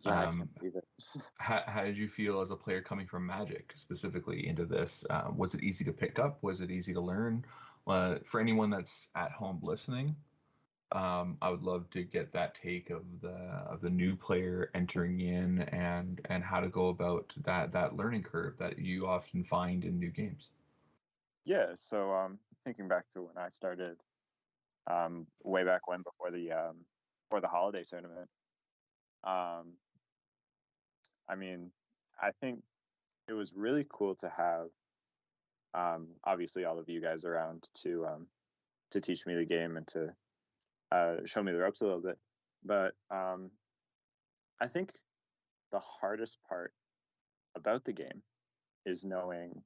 I can't believe it. how did you feel as a player coming from Magic specifically into this? Was it easy to pick up? Was it easy to learn? For anyone that's at home listening, I would love to get that take of the new player entering in and how to go about that learning curve that you often find in new games. Yeah, so thinking back to when I started, way back when before the holiday tournament, I mean, I think it was really cool to have obviously all of you guys around to teach me the game and to show me the ropes a little bit. But I think the hardest part about the game is knowing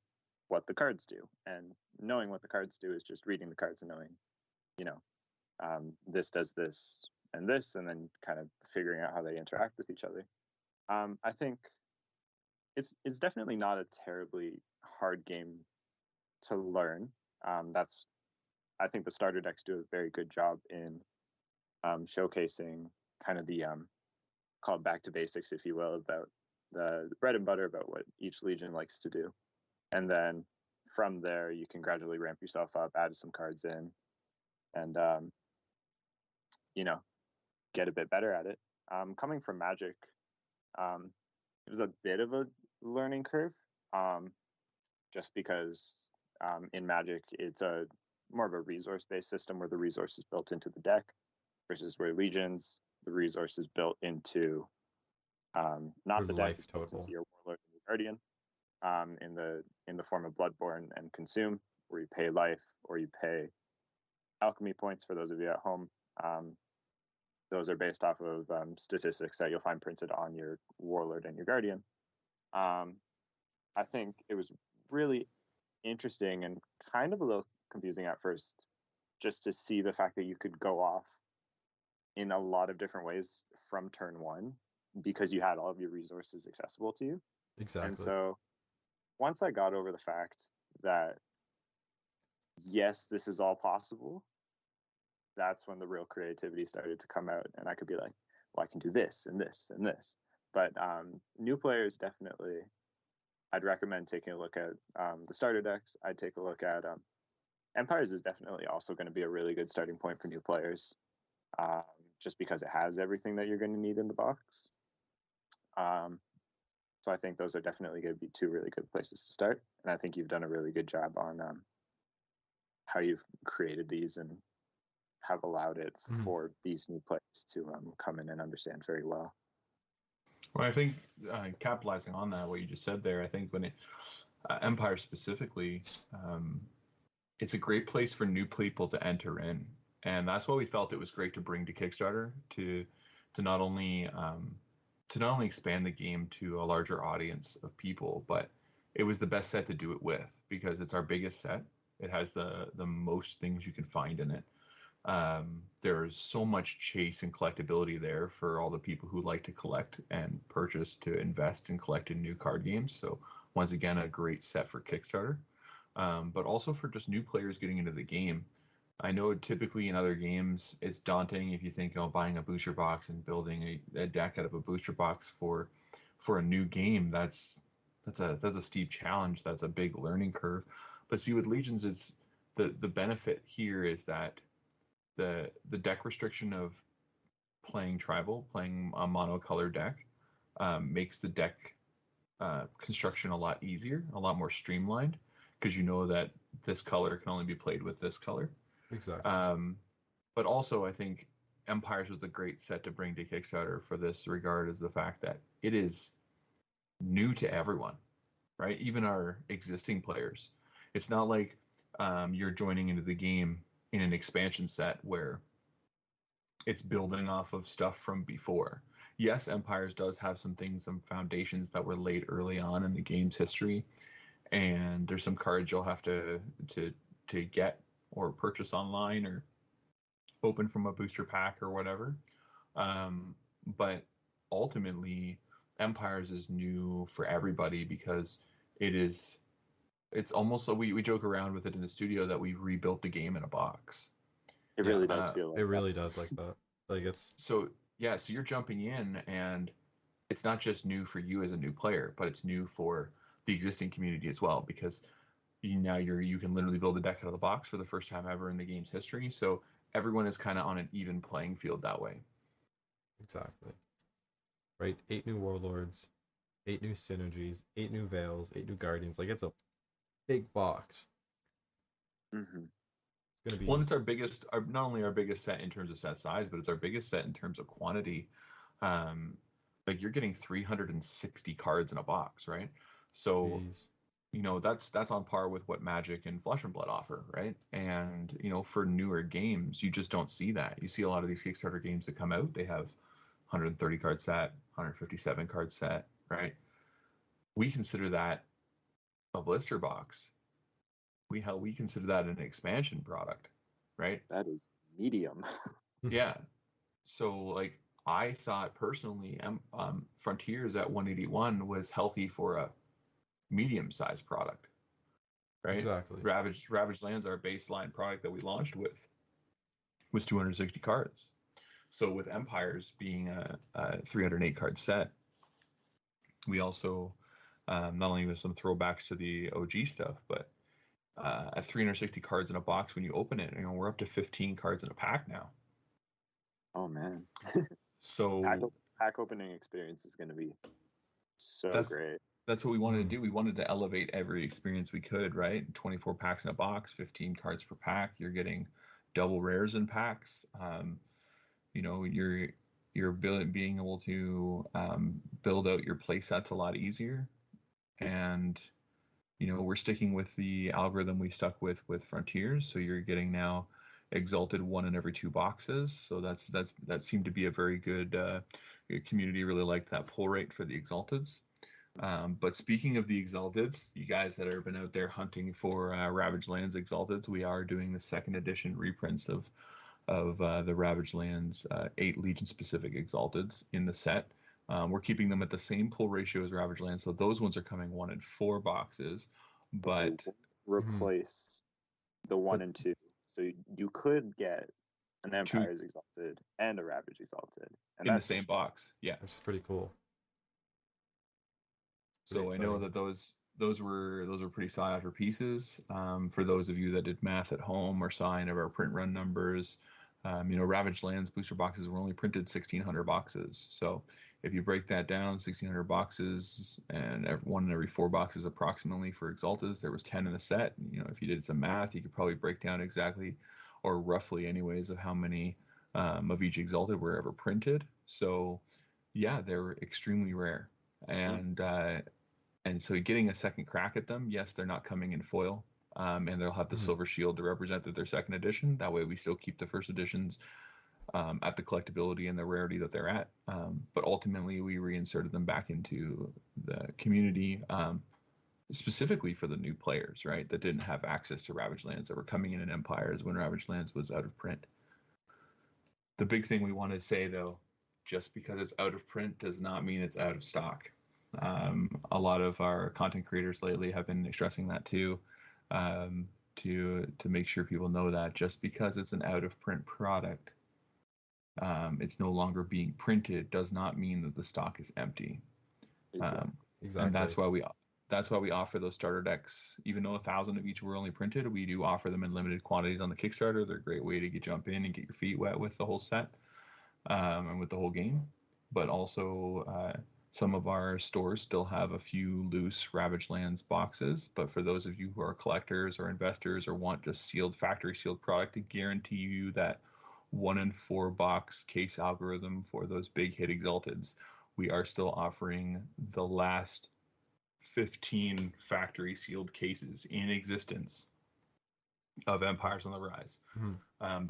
what the cards do. And knowing what the cards do is just reading the cards and knowing, this does this, and then kind of figuring out how they interact with each other. I think it's definitely not a terribly hard game to learn. I think the starter decks do a very good job in showcasing kind of the called back to basics, if you will, about the bread and butter about what each legion likes to do. And then from there, you can gradually ramp yourself up, add some cards in, and get a bit better at it. Coming from Magic, it was a bit of a learning curve, just because in Magic it's a more of a resource-based system where the resource is built into the deck, versus where Legions, the resource is built into not Your the deck, life it's built total. into your Warlord and your Guardian, in the form of Bloodborne and Consume, where you pay life or you pay alchemy points. For those of you at home, those are based off of statistics that you'll find printed on your Warlord and your Guardian. I think it was really interesting and kind of a little confusing at first, just to see the fact that you could go off in a lot of different ways from turn one because you had all of your resources accessible to you. Exactly. And so once I got over the fact that, yes, this is all possible, that's when the real creativity started to come out, and I could be like, well, I can do this and this and this. But new players, definitely, I'd recommend taking a look at the starter decks. I'd take a look at Empires is definitely also going to be a really good starting point for new players, just because it has everything that you're going to need in the box. So I think those are definitely going to be two really good places to start. And I think you've done a really good job on how you've created these and have allowed it for these new players to come in and understand very well. Well, I think capitalizing on that, what you just said there, I think when it Empire specifically, it's a great place for new people to enter in, and that's why we felt it was great to bring to Kickstarter to not only expand the game to a larger audience of people, but it was the best set to do it with because it's our biggest set. It has the most things you can find in it. There's so much chase and collectability there for all the people who like to collect and purchase to invest and collect in new card games. So once again, a great set for Kickstarter, but also for just new players getting into the game. I know typically in other games it's daunting if you think buying a booster box and building a deck out of a booster box for a new game. That's a steep challenge. That's a big learning curve. But see, with Legions, it's the benefit here is that the deck restriction of playing tribal, playing a monocolor deck, makes the deck construction a lot easier, a lot more streamlined, because you know that this color can only be played with this color. Exactly. But also, I think Empires was the great set to bring to Kickstarter for this regard, is the fact that it is new to everyone, right? Even our existing players. It's not like you're joining into the game in an expansion set where it's building off of stuff from before. Yes, Empires does have some things, some foundations that were laid early on in the game's history, and there's some cards you'll have to get or purchase online or open from a booster pack or whatever. But ultimately, Empires is new for everybody because it's almost like we joke around with it in the studio that we rebuilt the game in a box. It really does feel like it really does like that. Like it's so you're jumping in, and it's not just new for you as a new player, but it's new for the existing community as well, because you can literally build a deck out of the box for the first time ever in the game's history. So everyone is kind of on an even playing field that way. Exactly. Right? 8 new warlords, 8 new synergies, 8 new veils, 8 new guardians. Like it's a big box. Mm-hmm. It's gonna be. Well, it's not only our biggest set in terms of set size, but it's our biggest set in terms of quantity. Like you're getting 360 cards in a box, right? So, Jeez. that's on par with what Magic and Flesh and Blood offer, right? And for newer games, you just don't see that. You see a lot of these Kickstarter games that come out, they have 130 card set, 157 card set, right? We consider that a blister box. We consider that an expansion product, right? That is medium. Yeah. So like I thought personally, Frontiers at 181 was healthy for a medium-sized product, right? Exactly. Ravaged Lands, our baseline product that we launched with, was 260 cards. So with Empires being a 308 card set, we also not only with some throwbacks to the OG stuff, but at 360 cards in a box, when you open it, we're up to 15 cards in a pack now. Oh man. So pack opening experience is going to be so great. That's what we wanted to do. We wanted to elevate every experience we could, right? 24 packs in a box, 15 cards per pack. You're getting double rares in packs. You know, you're being able to build out your play sets a lot easier. And you know, we're sticking with the algorithm we stuck with Frontiers. So you're getting now Exalted 1 in every 2 boxes. So that seemed to be a very good community. Really liked that pull rate for the Exalteds. But speaking of the Exalteds, you guys that have been out there hunting for Ravaged Lands Exalteds, we are doing the 2nd edition reprints of the Ravaged Lands 8 Legion specific Exalteds in the set. We're keeping them at the same pull ratio as Ravaged Lands, so those ones are coming 1 in 4 boxes. But replace the 1 and 2, so you could get an Empire's Exalted and a Ravage Exalted in the same box. Yeah, which is pretty cool. So I know that those were pretty sought after pieces. For those of you that did math at home or saw any of our print run numbers, you know, Ravaged Lands booster boxes were only printed 1,600 boxes. So if you break that down, 1,600 boxes, and 1 in every 4 boxes approximately for Exalteds, there was 10 in the set. You know, if you did some math, you could probably break down exactly, or roughly anyways, of how many of each Exalted were ever printed. So yeah, they were extremely rare. And so getting a second crack at them, yes, they're not coming in foil, and they'll have the silver shield to represent that they're 2nd edition. That way we still keep the 1st editions at the collectability and the rarity that they're at. But ultimately we reinserted them back into the community, specifically for the new players, right, that didn't have access to Ravaged Lands, that were coming in Empires when Ravaged Lands was out of print. The big thing we want to say, though, just because it's out of print does not mean it's out of stock. A lot of our content creators lately have been stressing that too, to make sure people know that just because it's an out of print product, it's no longer being printed, does not mean that the stock is empty. Exactly. And that's why we offer those starter decks. Even though 1,000 of each were only printed, we do offer them in limited quantities on the Kickstarter. They're a great way to jump in and get your feet wet with the whole set, and with the whole game. But also, some of our stores still have a few loose Ravaged Lands boxes, but for those of you who are collectors or investors or want just sealed, factory sealed product to guarantee you that 1 in 4 box case algorithm for those big hit Exalteds, we are still offering the last 15 factory sealed cases in existence of Empires on the Rise, of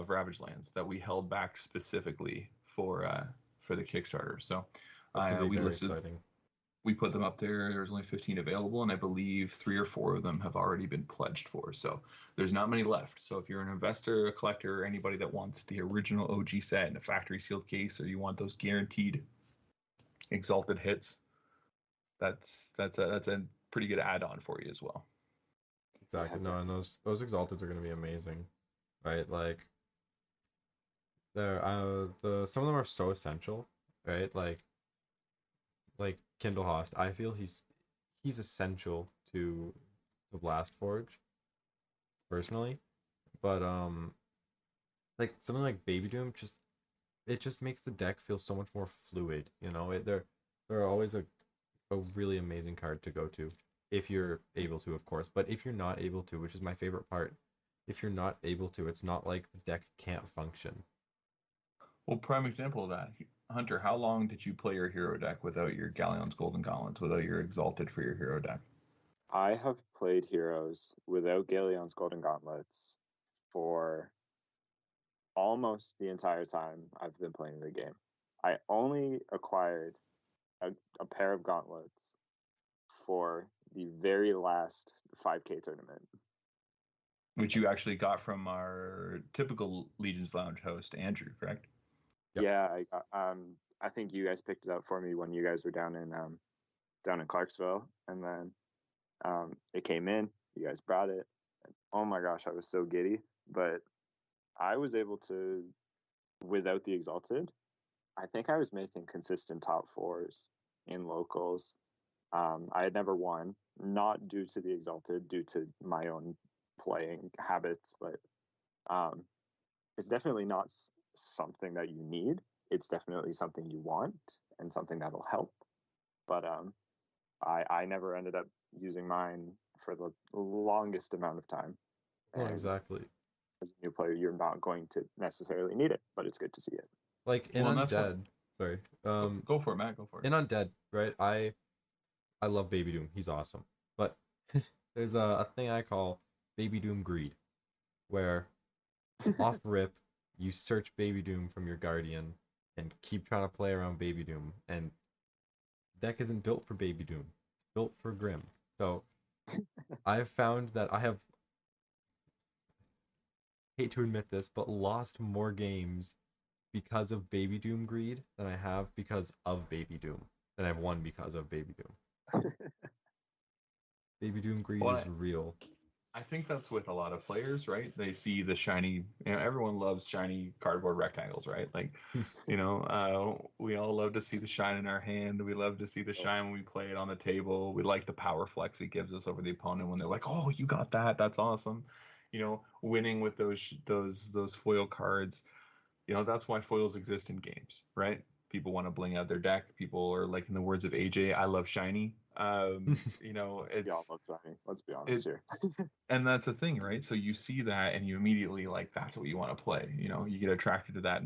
Ravaged Lands that we held back specifically for the Kickstarter. So that's gonna be very exciting. We put them up there. There's only 15 available, and I believe 3 or 4 of them have already been pledged for. So there's not many left. So if you're an investor, a collector, or anybody that wants the original OG set in a factory sealed case, or you want those guaranteed Exalted hits, that's a pretty good add-on for you as well. Exactly. No, and those Exalteds are going to be amazing, right? Like they're some of them are so essential, right? Like Kindle Host, I feel he's essential to the Blast Forge personally, but like something like Baby Doom just makes the deck feel so much more fluid, you know. They're always a really amazing card to go to if you're able to, of course. But if you're not able to, which is my favorite part, if you're not able to, it's not like the deck can't function. Well, prime example of that, Hunter, how long did you play your hero deck without your Galleon's Golden Gauntlets, without your Exalted for your hero deck? I have played heroes without Galleon's Golden Gauntlets for almost the entire time I've been playing the game. I only acquired a pair of gauntlets for the very last 5K tournament, which you actually got from our typical Legion's Lounge host, Andrew, correct? Yep. Yeah, I got, I think you guys picked it up for me when you guys were down in Clarksville, and then it came in. You guys brought it. And, oh my gosh, I was so giddy. But I was able to, without the Exalted, I think I was making consistent top 4s in locals. I had never won, not due to the Exalted, due to my own playing habits, but it's definitely not something that you need. It's definitely something you want and something that'll help. but I never ended up using mine for the longest amount of time. Well, And exactly. as a new player, you're not going to necessarily need it, but it's good to see it. Like in Undead, sorry. Go for it, Matt. Go for it. In Undead, right? I love Baby Doom. He's awesome. But there's a thing I call Baby Doom greed, where off rip you search Baby Doom from your Guardian and keep trying to play around Baby Doom, and deck isn't built for Baby Doom. It's built for Grim. So I've found that I have, hate to admit this, but lost more games because of Baby Doom greed than I have because of Baby Doom. Than I've won because of Baby Doom. Baby Doom greed is real. I think that's with a lot of players, right? They see the shiny, everyone loves shiny cardboard rectangles, right? Like, we all love to see the shine in our hand. We love to see the shine when we play it on the table. We like the power flex it gives us over the opponent when they're like, "Oh, you got that. That's awesome." Winning with those foil cards. That's why foils exist in games, right? People want to bling out their deck. People are, like, in the words of AJ, I love shiny. It's we all love shiny. Let's be honest here. And that's the thing, right? So you see that and you immediately, like, that's what you want to play. You get attracted to that.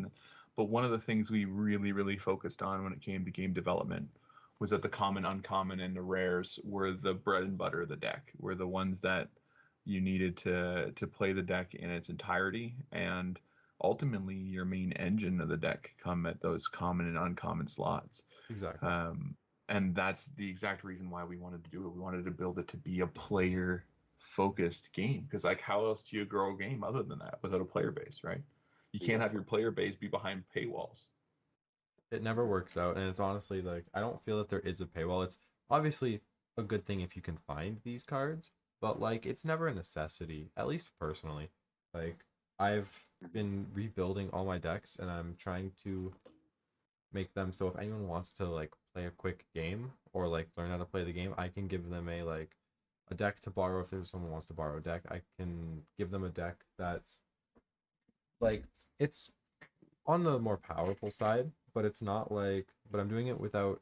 But one of the things we really, really focused on when it came to game development was that the common, uncommon, and the rares were the bread and butter of the deck, were the ones that you needed to play the deck in its entirety. And ultimately, your main engine of the deck come at those common and uncommon slots. Exactly. And that's the exact reason why we wanted to do it. We wanted to build it to be a player focused game, because, like, how else do you grow a game other than that without a player base, right? You can't have your player base be behind paywalls. It never works out, and it's honestly, like, I don't feel that there is a paywall. It's obviously a good thing if you can find these cards, but, like, it's never a necessity, at least personally. Like, I've been rebuilding all my decks, and I'm trying to make them so if anyone wants to, like, play a quick game or, like, learn how to play the game, I can give them a deck to borrow. If there's someone who wants to borrow a deck, I can give them a deck that's, like, it's on the more powerful side, but it's not like, but I'm doing it without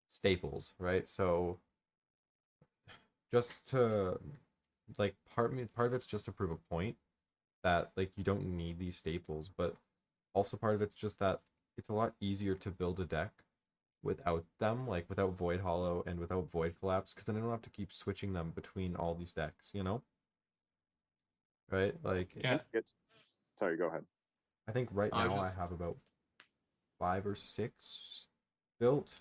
staples, right? So just to, like, part of it's just to prove a point that, like, you don't need these staples, but also part of it's just that it's a lot easier to build a deck without them, like without Void Hollow and without Void Collapse, because then I don't have to keep switching them between all these decks, right? Like, yeah. Sorry, go ahead. I think right now I have about 5 or 6 built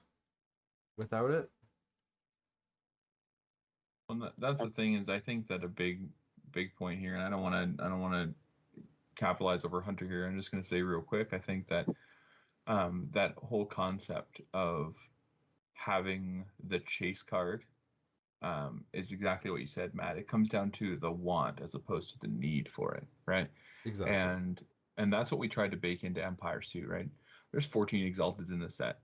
without it. Well, that's the thing, is I think that a big point here, and I don't want to capitalize over Hunter here. I'm just going to say real quick, I think that that whole concept of having the chase card is exactly what you said, Matt. It comes down to the want as opposed to the need for it, right? Exactly. And that's what we tried to bake into Empires too, right? There's 14 Exalteds in the set.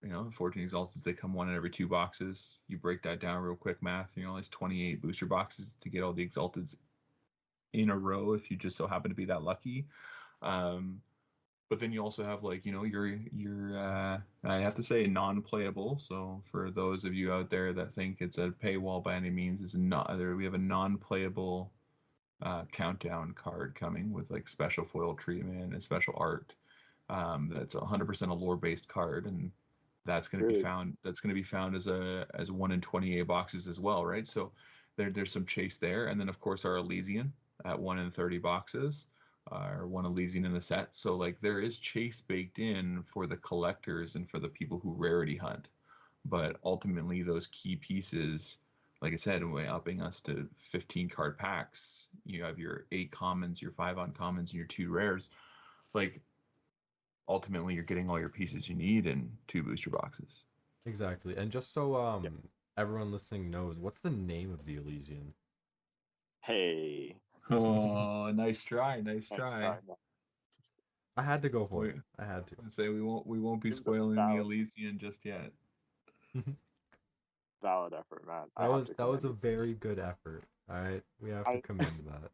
14 Exalteds, they come one in every 2 boxes. You break that down real quick math, there's 28 booster boxes to get all the Exalteds in a row if you just so happen to be that lucky. But then you also have, like, your I have to say, non-playable. So for those of you out there that think it's a paywall by any means, is not. We have a non-playable countdown card coming with, like, special foil treatment and special art. That's 100% a lore-based card, and that's going to be found. That's going to be found as 1 in 28 boxes as well, right? So there's some chase there, and then of course our Elysian at 1 in 30 boxes. Or 1 Elysian in the set. So, like, there is chase baked in for the collectors and for the people who rarity hunt. But ultimately, those key pieces, like I said, upping us to 15 card packs. You have your 8 commons, your 5 uncommons, and your 2 rares. Like, ultimately, you're getting all your pieces you need in 2 booster boxes. Exactly. And just so everyone listening knows, what's the name of the Elysian? Hey. Oh, nice try. I had to go for it. I had to. Say we won't be spoiling the Elysian just yet. Valid effort, Matt. That was a very good effort. All right, we have to commend that.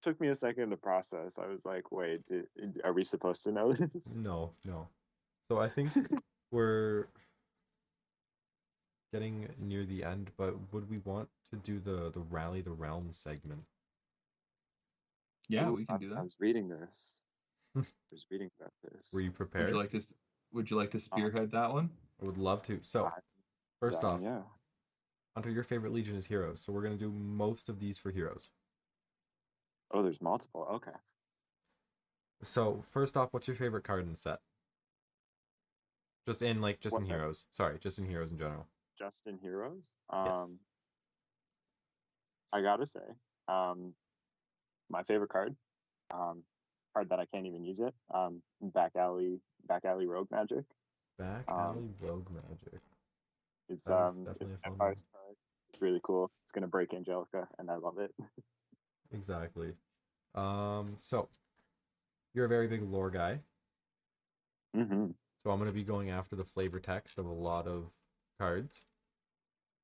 Took me a second to process. I was like, wait, are we supposed to know this? No. So I think we're getting near the end, but would we want to do the Rally the Realm segment? Yeah, Ooh, we can do I that. was reading this. I was reading about this. Were you prepared? Would you like to spearhead that one? I would love to. So, first off, yeah. Hunter, your favorite Legion is Heroes, so we're gonna do most of these for Heroes. Oh, there's multiple. Okay. So, first off, what's your favorite card in the set? Just in Heroes. Sorry, just in Heroes in general. Just in Heroes. Yes. I gotta say, my favorite card, card that I can't even use it. Back alley Rogue Magic. Back alley Rogue Magic. It's definitely a fun one. card. It's really cool. It's gonna break Angelica, and I love it. Exactly. So you're a very big lore guy. Mm-hmm. So I'm gonna be going after the flavor text of a lot of cards.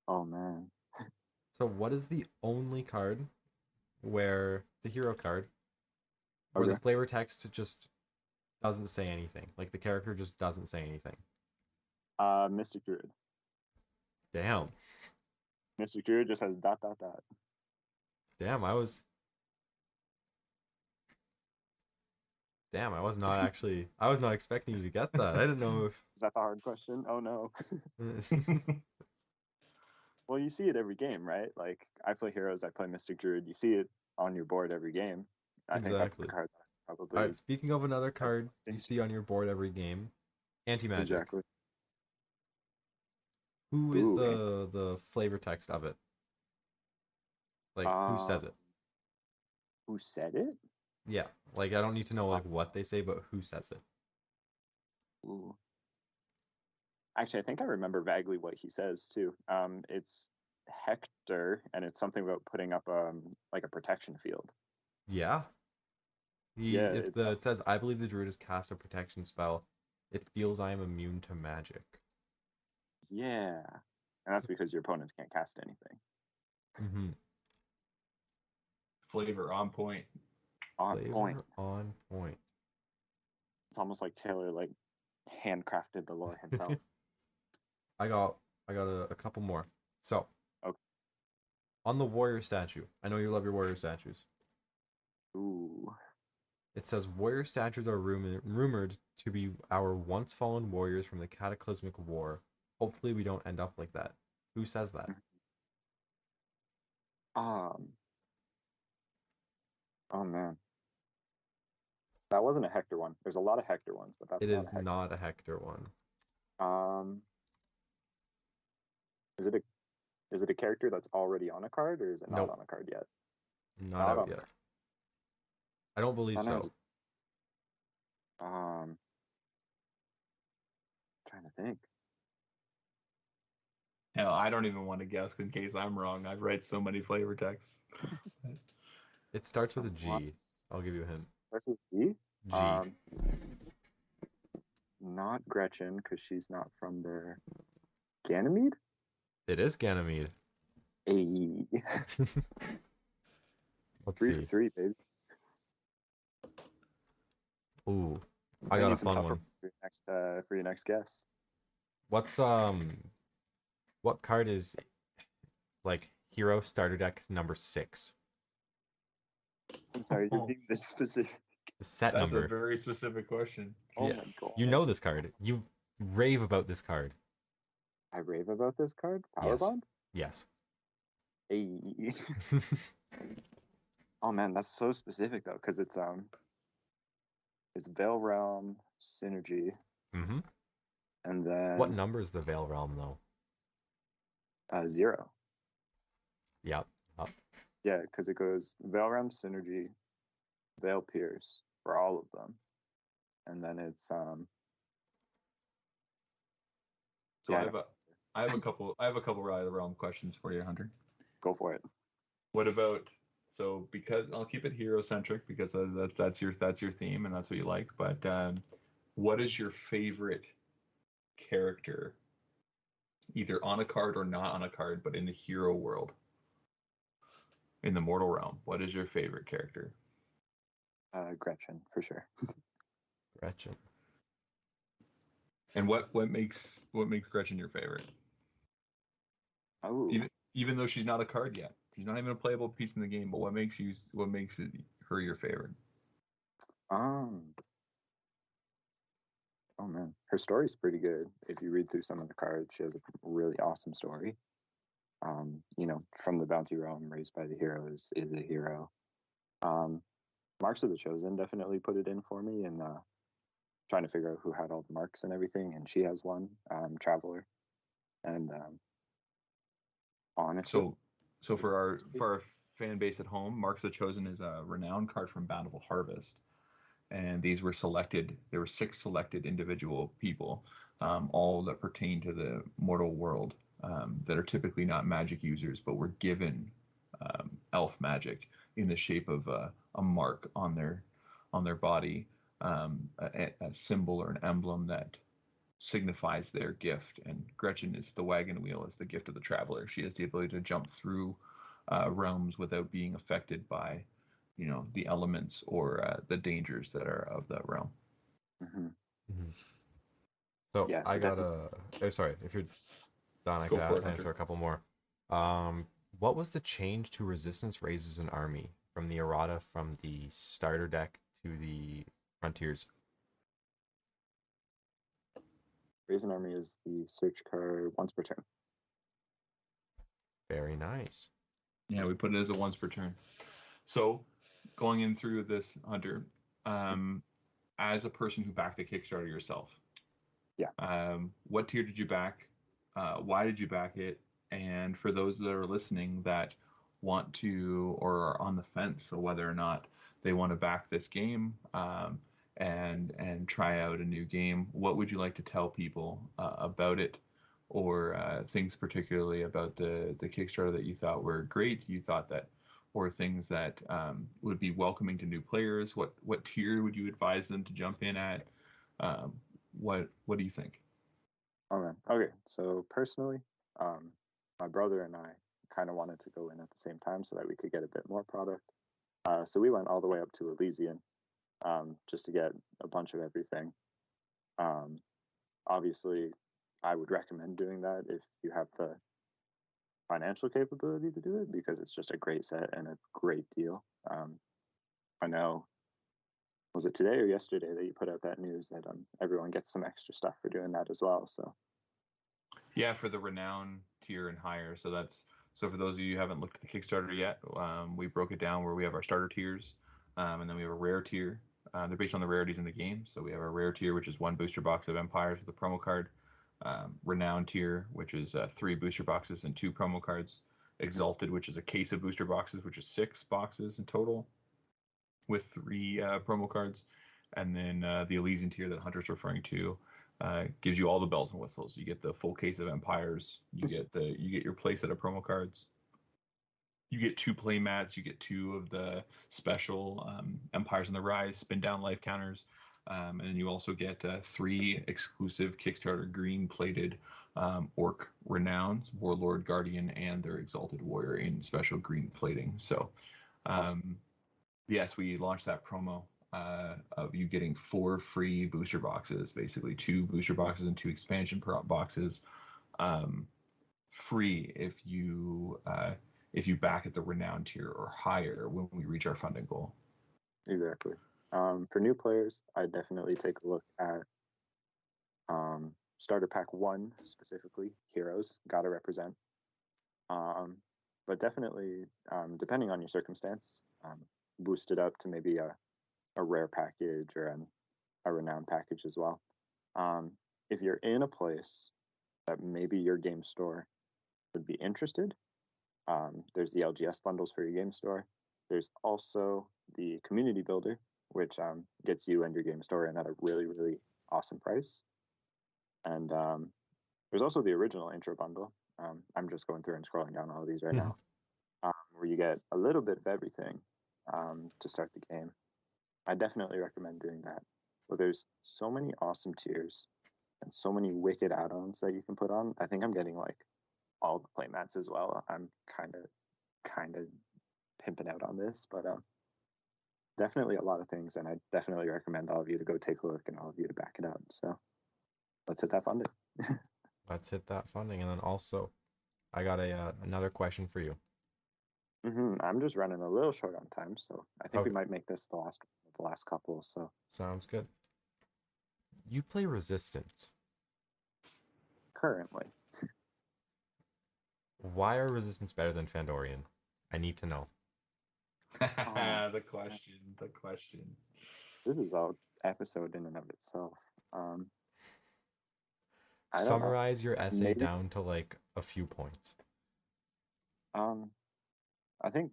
Oh man. So what is the only card where the hero card where the flavor text just doesn't say anything? Like the character just doesn't say anything. Mystic Druid. Damn. Mystic Druid just has ... Damn, I was not expecting you to get that. I didn't know if Is that the hard question? Oh no. Well, you see it every game, right? Like I play Heroes, I play Mystic Druid. You see it on your board every game. I think that's the card that probably. All right, speaking of another card you see on your board every game, Anti-Magic. Exactly. Who is the flavor text of it? Like who says it? Who said it? Yeah, like I don't need to know like what they say, but who says it? Ooh. Actually, I think I remember vaguely what he says too. It's Hector, and it's something about putting up like a protection field. Yeah. It says, "I believe the druid has cast a protection spell. It feels I am immune to magic." Yeah, and that's because your opponents can't cast anything. Mm-hmm. Flavor on point. On point. It's almost like Taylor like handcrafted the lore himself. I got a couple more. So, okay. On the warrior statue, I know you love your warrior statues. Ooh. It says warrior statues are rumored to be our once fallen warriors from the cataclysmic war. Hopefully, we don't end up like that. Who says that? Oh man, that wasn't a Hector one. There's a lot of Hector ones, but that's not a Hector one. Is it a character that's already on a card, or is it not on a card yet? Not out yet. I don't believe so. Trying to think. Hell, I don't even want to guess in case I'm wrong. I write so many flavor texts. It starts with a G. I'll give you a hint. Starts with G? G. Not Gretchen, because she's not from there. Ganymede? It is Ganymede. Hey. Let's 3 see. for 3, baby. Ooh, I got a fun one. For your next guess. What's what card is like hero starter deck number 6? I'm sorry, you're being this specific. The set number. That's a very specific question. Oh my god. You know this card. You rave about this card. I rave about this card? Power Bond? Yes. Hey. Oh man, that's so specific though, because it's Veil Realm Synergy. Mm-hmm. And then what number is the Veil Realm though? 0. Yep. Yeah, because it goes Veil Realm Synergy, Veil Pierce for all of them, and then it's So yeah, I have a couple Rally the Realm questions for you, Hunter. Go for it. What about because I'll keep it hero centric because that's your theme and that's what you like. But what is your favorite character, either on a card or not on a card, but in the hero world, in the mortal realm? What is your favorite character? Gretchen, for sure. Gretchen. And what makes Gretchen your favorite? Oh. Even though she's not a card yet, she's not even a playable piece in the game. But what makes it her your favorite? Oh man, her story's pretty good. If you read through some of the cards, she has a really awesome story. From the bounty realm, raised by the heroes, is a hero. Marks of the Chosen definitely put it in for me, and trying to figure out who had all the marks and everything, and she has one, Traveler, and honestly. So for our fan base at home, Marks of the Chosen is a renowned card from Bountiful Harvest, and these were selected. There were 6 selected individual people, all that pertain to the mortal world, that are typically not magic users, but were given elf magic in the shape of a mark on their body, a symbol or an emblem that signifies their gift. And Gretchen is the wagon wheel, is the gift of the traveler. She has the ability to jump through realms without being affected by, the elements or the dangers that are of that realm. Mm-hmm. Mm-hmm. So yeah, I got sorry, if you're done, I could answer a couple more. What was the change to resistance raises an army from the errata from the starter deck to the frontiers? Raise an army is the search card once per turn. Very nice. Yeah, we put it as a once per turn. So going in through this, Hunter, as a person who backed the Kickstarter yourself, what tier did you back? Why did you back it? And for those that are listening that want to or are on the fence, so whether or not they want to back this game and try out a new game, what would you like to tell people about it, or things particularly about the Kickstarter that you thought were great, or things that would be welcoming to new players? What tier would you advise them to jump in at? What do you think? Okay, so personally, my brother and I kind of wanted to go in at the same time so that we could get a bit more product. So we went all the way up to Elysian, just to get a bunch of everything. Obviously, I would recommend doing that if you have the financial capability to do it, because it's just a great set and a great deal. I know, was it today or yesterday that you put out that news that everyone gets some extra stuff for doing that as well? So yeah, for the renown tier and higher. So for those of you who haven't looked at the Kickstarter yet, we broke it down where we have our starter tiers, and then we have a rare tier. They're based on the rarities in the game. So we have a rare tier, which is 1 booster box of Empires with a promo card. Renown tier, which is 3 booster boxes and 2 promo cards. Exalted, which is a case of booster boxes, which is 6 boxes in total with 3 promo cards. And then the Elysian tier that Hunter's referring to gives you all the bells and whistles. You get the full case of Empires. You get your playset of promo cards. You get 2 play mats. You get 2 of the special Empires on the Rise spin down life counters. And then you also get 3 exclusive Kickstarter green plated Orc Renowns, Warlord, Guardian, and their Exalted Warrior in special green plating. So yes, we launched that promo of you getting 4 free booster boxes, basically 2 booster boxes and 2 expansion boxes, free if you back at the renown tier or higher when we reach our funding goal. Exactly. For new players, I definitely take a look at starter pack 1 specifically. Heroes, gotta represent. But definitely, depending on your circumstance, boost it up to maybe a rare package or a renowned package as well. If you're in a place that maybe your game store would be interested, there's the LGS bundles for your game store. There's also the community builder, which gets you and your game store in at a really, really awesome price. And there's also the original intro bundle. I'm just going through and scrolling down all of these right now, where you get a little bit of everything to start the game. I definitely recommend doing that. But there's so many awesome tiers and so many wicked add-ons that you can put on. I think I'm getting like all the playmats as well. I'm kind of pimping out on this, but definitely a lot of things, and I definitely recommend all of you to go take a look and all of you to back it up. So let's hit that funding. Let's hit that funding, and then also I got another question for you. I'm just running a little short on time, so I think we might make this the last couple. So sounds good. You play Resistance. Currently. Why are Resistance better than Fandorian? I need to know. The question. This is an episode in and of itself. Summarize your essay down to like a few points. I think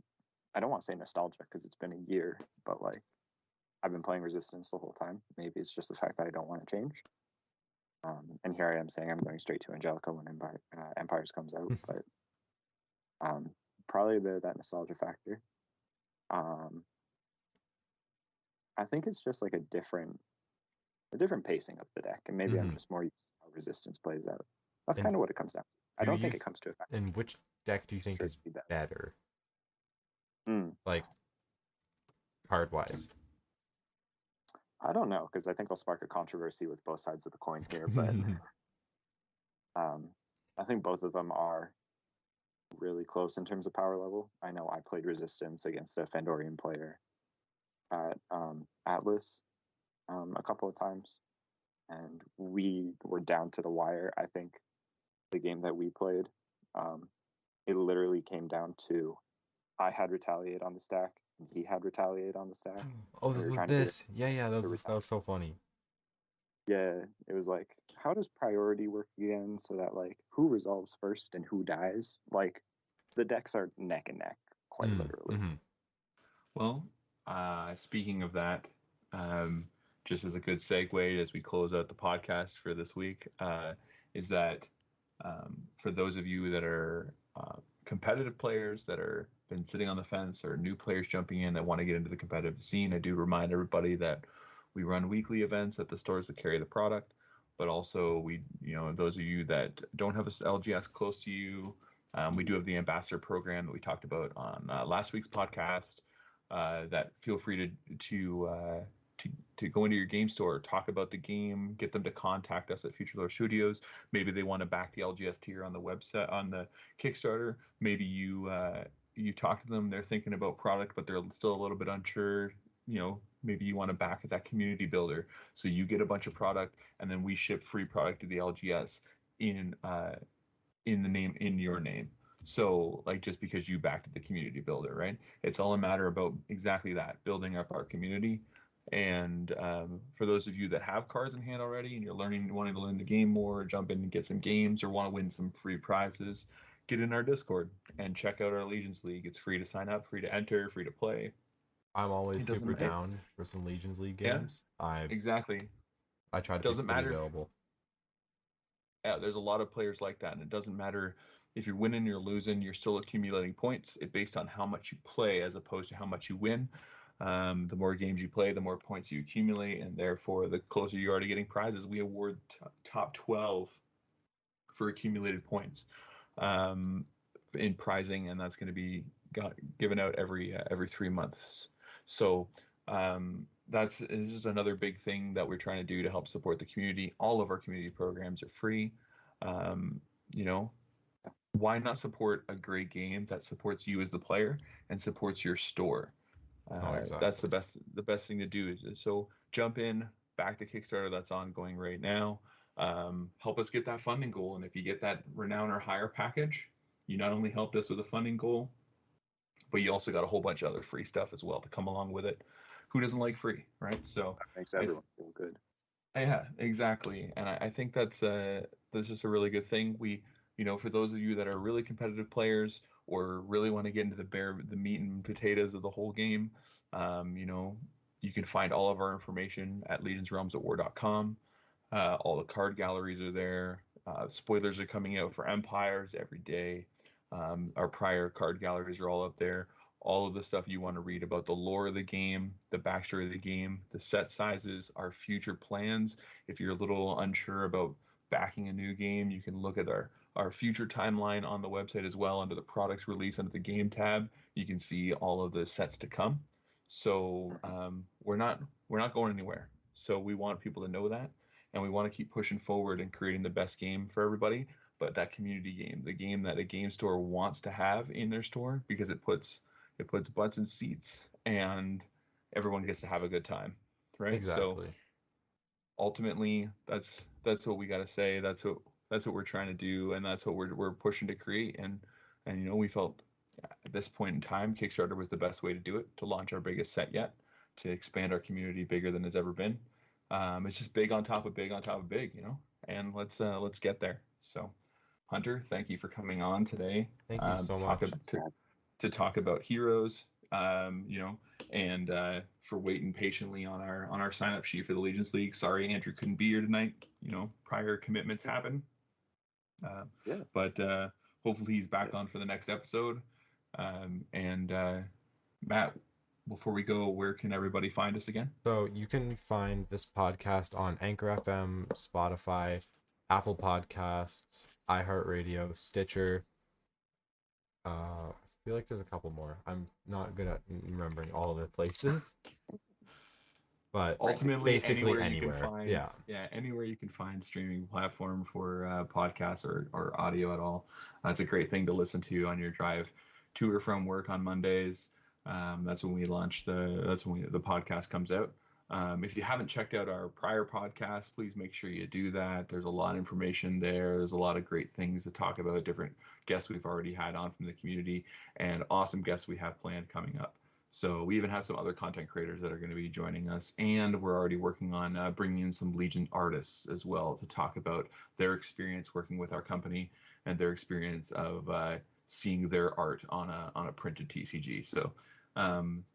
I don't want to say nostalgia because it's been a year, but like I've been playing Resistance the whole time. Maybe it's just the fact that I don't want to change. And here I am saying I'm going straight to Angelica when Empires comes out, but probably a bit of that nostalgia factor. I think it's just like a different pacing of the deck, and maybe I'm just more used to how Resistance plays out. That's kind of what it comes down to. I don't think it comes to a factor. And which deck do you think is better? Like card-wise? I don't know, because I think I'll spark a controversy with both sides of the coin here, but I think both of them are really close in terms of power level. I know I played Resistance against a Fandorian player at Atlas a couple of times, and we were down to the wire. I think the game that we played, it literally came down to I had Retaliate on the stack, and he had Retaliate on the stack. Oh, this. Yeah, that was so funny. Yeah, it was like, how does priority work again so that, like, who resolves first and who dies? Like, the decks are neck and neck, quite literally. Well, speaking of that, just as a good segue as we close out the podcast for this week, is that for those of you that are competitive players that are been sitting on the fence, or new players jumping in that want to get into the competitive scene, I do remind everybody that we run weekly events at the stores that carry the product, but also we, those of you that don't have a LGS close to you, we do have the ambassador program that we talked about on last week's podcast. That feel free to go into your game store, talk about the game, get them to contact us at Future Lore Studios. Maybe they want to back the LGS tier on the website, on the Kickstarter. Maybe you talk to them, they're thinking about product, but they're still a little bit unsure. Maybe you want to back that community builder, so you get a bunch of product, and then we ship free product to the LGS in your name. So, like, just because you backed the community builder, right? It's all a matter about exactly that, building up our community. And for those of you that have cards in hand already and you're wanting to learn the game more, jump in and get some games, or want to win some free prizes, get in our Discord and check out our Legions League. It's free to sign up, free to enter, free to play. I'm always super down for some Legions League games. Yeah, exactly. I try to be available. Yeah, there's a lot of players like that, and it doesn't matter if you're winning or losing, you're still accumulating points. It's based on how much you play as opposed to how much you win. The more games you play, the more points you accumulate, and therefore the closer you are to getting prizes. We award top 12 for accumulated points in prizing, and that's going to be given out every 3 months. So this is another big thing that we're trying to do to help support the community. All of our community programs are free. Why not support a great game that supports you as the player and supports your store? Exactly. That's the best thing to do. So jump in, back the Kickstarter that's ongoing right now. Help us get that funding goal. And if you get that renown or higher package, you not only helped us with a funding goal, but you also got a whole bunch of other free stuff as well to come along with it. Who doesn't like free, right? So that makes everyone feel good. Yeah, exactly. And I think that's just a really good thing. We, for those of you that are really competitive players or really want to get into the meat and potatoes of the whole game, you can find all of our information at legionsrealmsatwar.com. All the card galleries are there. Spoilers are coming out for Empires every day. Our prior card galleries are all up there. All of the stuff you want to read about the lore of the game, the backstory of the game, the set sizes, our future plans. If you're a little unsure about backing a new game, you can look at our future timeline on the website as well. Under the products release, under the game tab, you can see all of the sets to come. So we're not going anywhere. So we want people to know that, and we want to keep pushing forward and creating the best game for everybody. but that community game, the game that a game store wants to have in their store, because it puts butts in seats and everyone gets to have a good time, right? Exactly. So ultimately, that's what we got to say. That's what we're trying to do, and that's what we're pushing to create. And we felt at this point in time, Kickstarter was the best way to do it, to launch our biggest set yet, to expand our community bigger than it's ever been. It's just big on top of big on top of big, and let's get there. So, Hunter, thank you for coming on today. Thank you so much. To talk about Heroes, and for waiting patiently on our sign up sheet for the Legions League. Sorry, Andrew couldn't be here tonight. Prior commitments happen. But hopefully he's back on for the next episode. And Matt, before we go, where can everybody find us again? So you can find this podcast on Anchor FM, Spotify, Apple Podcasts, iHeartRadio, Stitcher. I feel like there's a couple more. I'm not good at remembering all of the places. But ultimately, basically anywhere you can find, yeah, anywhere you can find streaming platform for podcasts or audio at all. It's a great thing to listen to on your drive to or from work on Mondays. That's when we launch the podcast comes out. If you haven't checked out our prior podcast, please make sure you do that. There's a lot of information there. There's a lot of great things to talk about, different guests we've already had on from the community, and awesome guests we have planned coming up. So we even have some other content creators that are going to be joining us, and we're already working on bringing in some Legion artists as well to talk about their experience working with our company and their experience of seeing their art on a printed TCG. So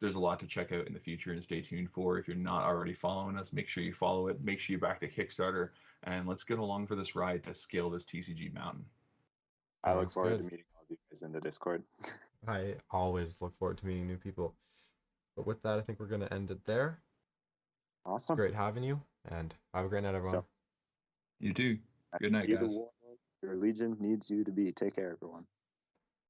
there's a lot to check out in the future, and stay tuned for. If you're not already following us, make sure you follow it. Make sure you back the Kickstarter, and let's get along for this ride to scale this TCG mountain. I look forward to meeting all of you guys in the Discord. I always look forward to meeting new people. But with that, I think we're going to end it there. Awesome. It's great having you, and have a great night, everyone. You too. Good night, guys. Your Legion needs you to be. Take care, everyone.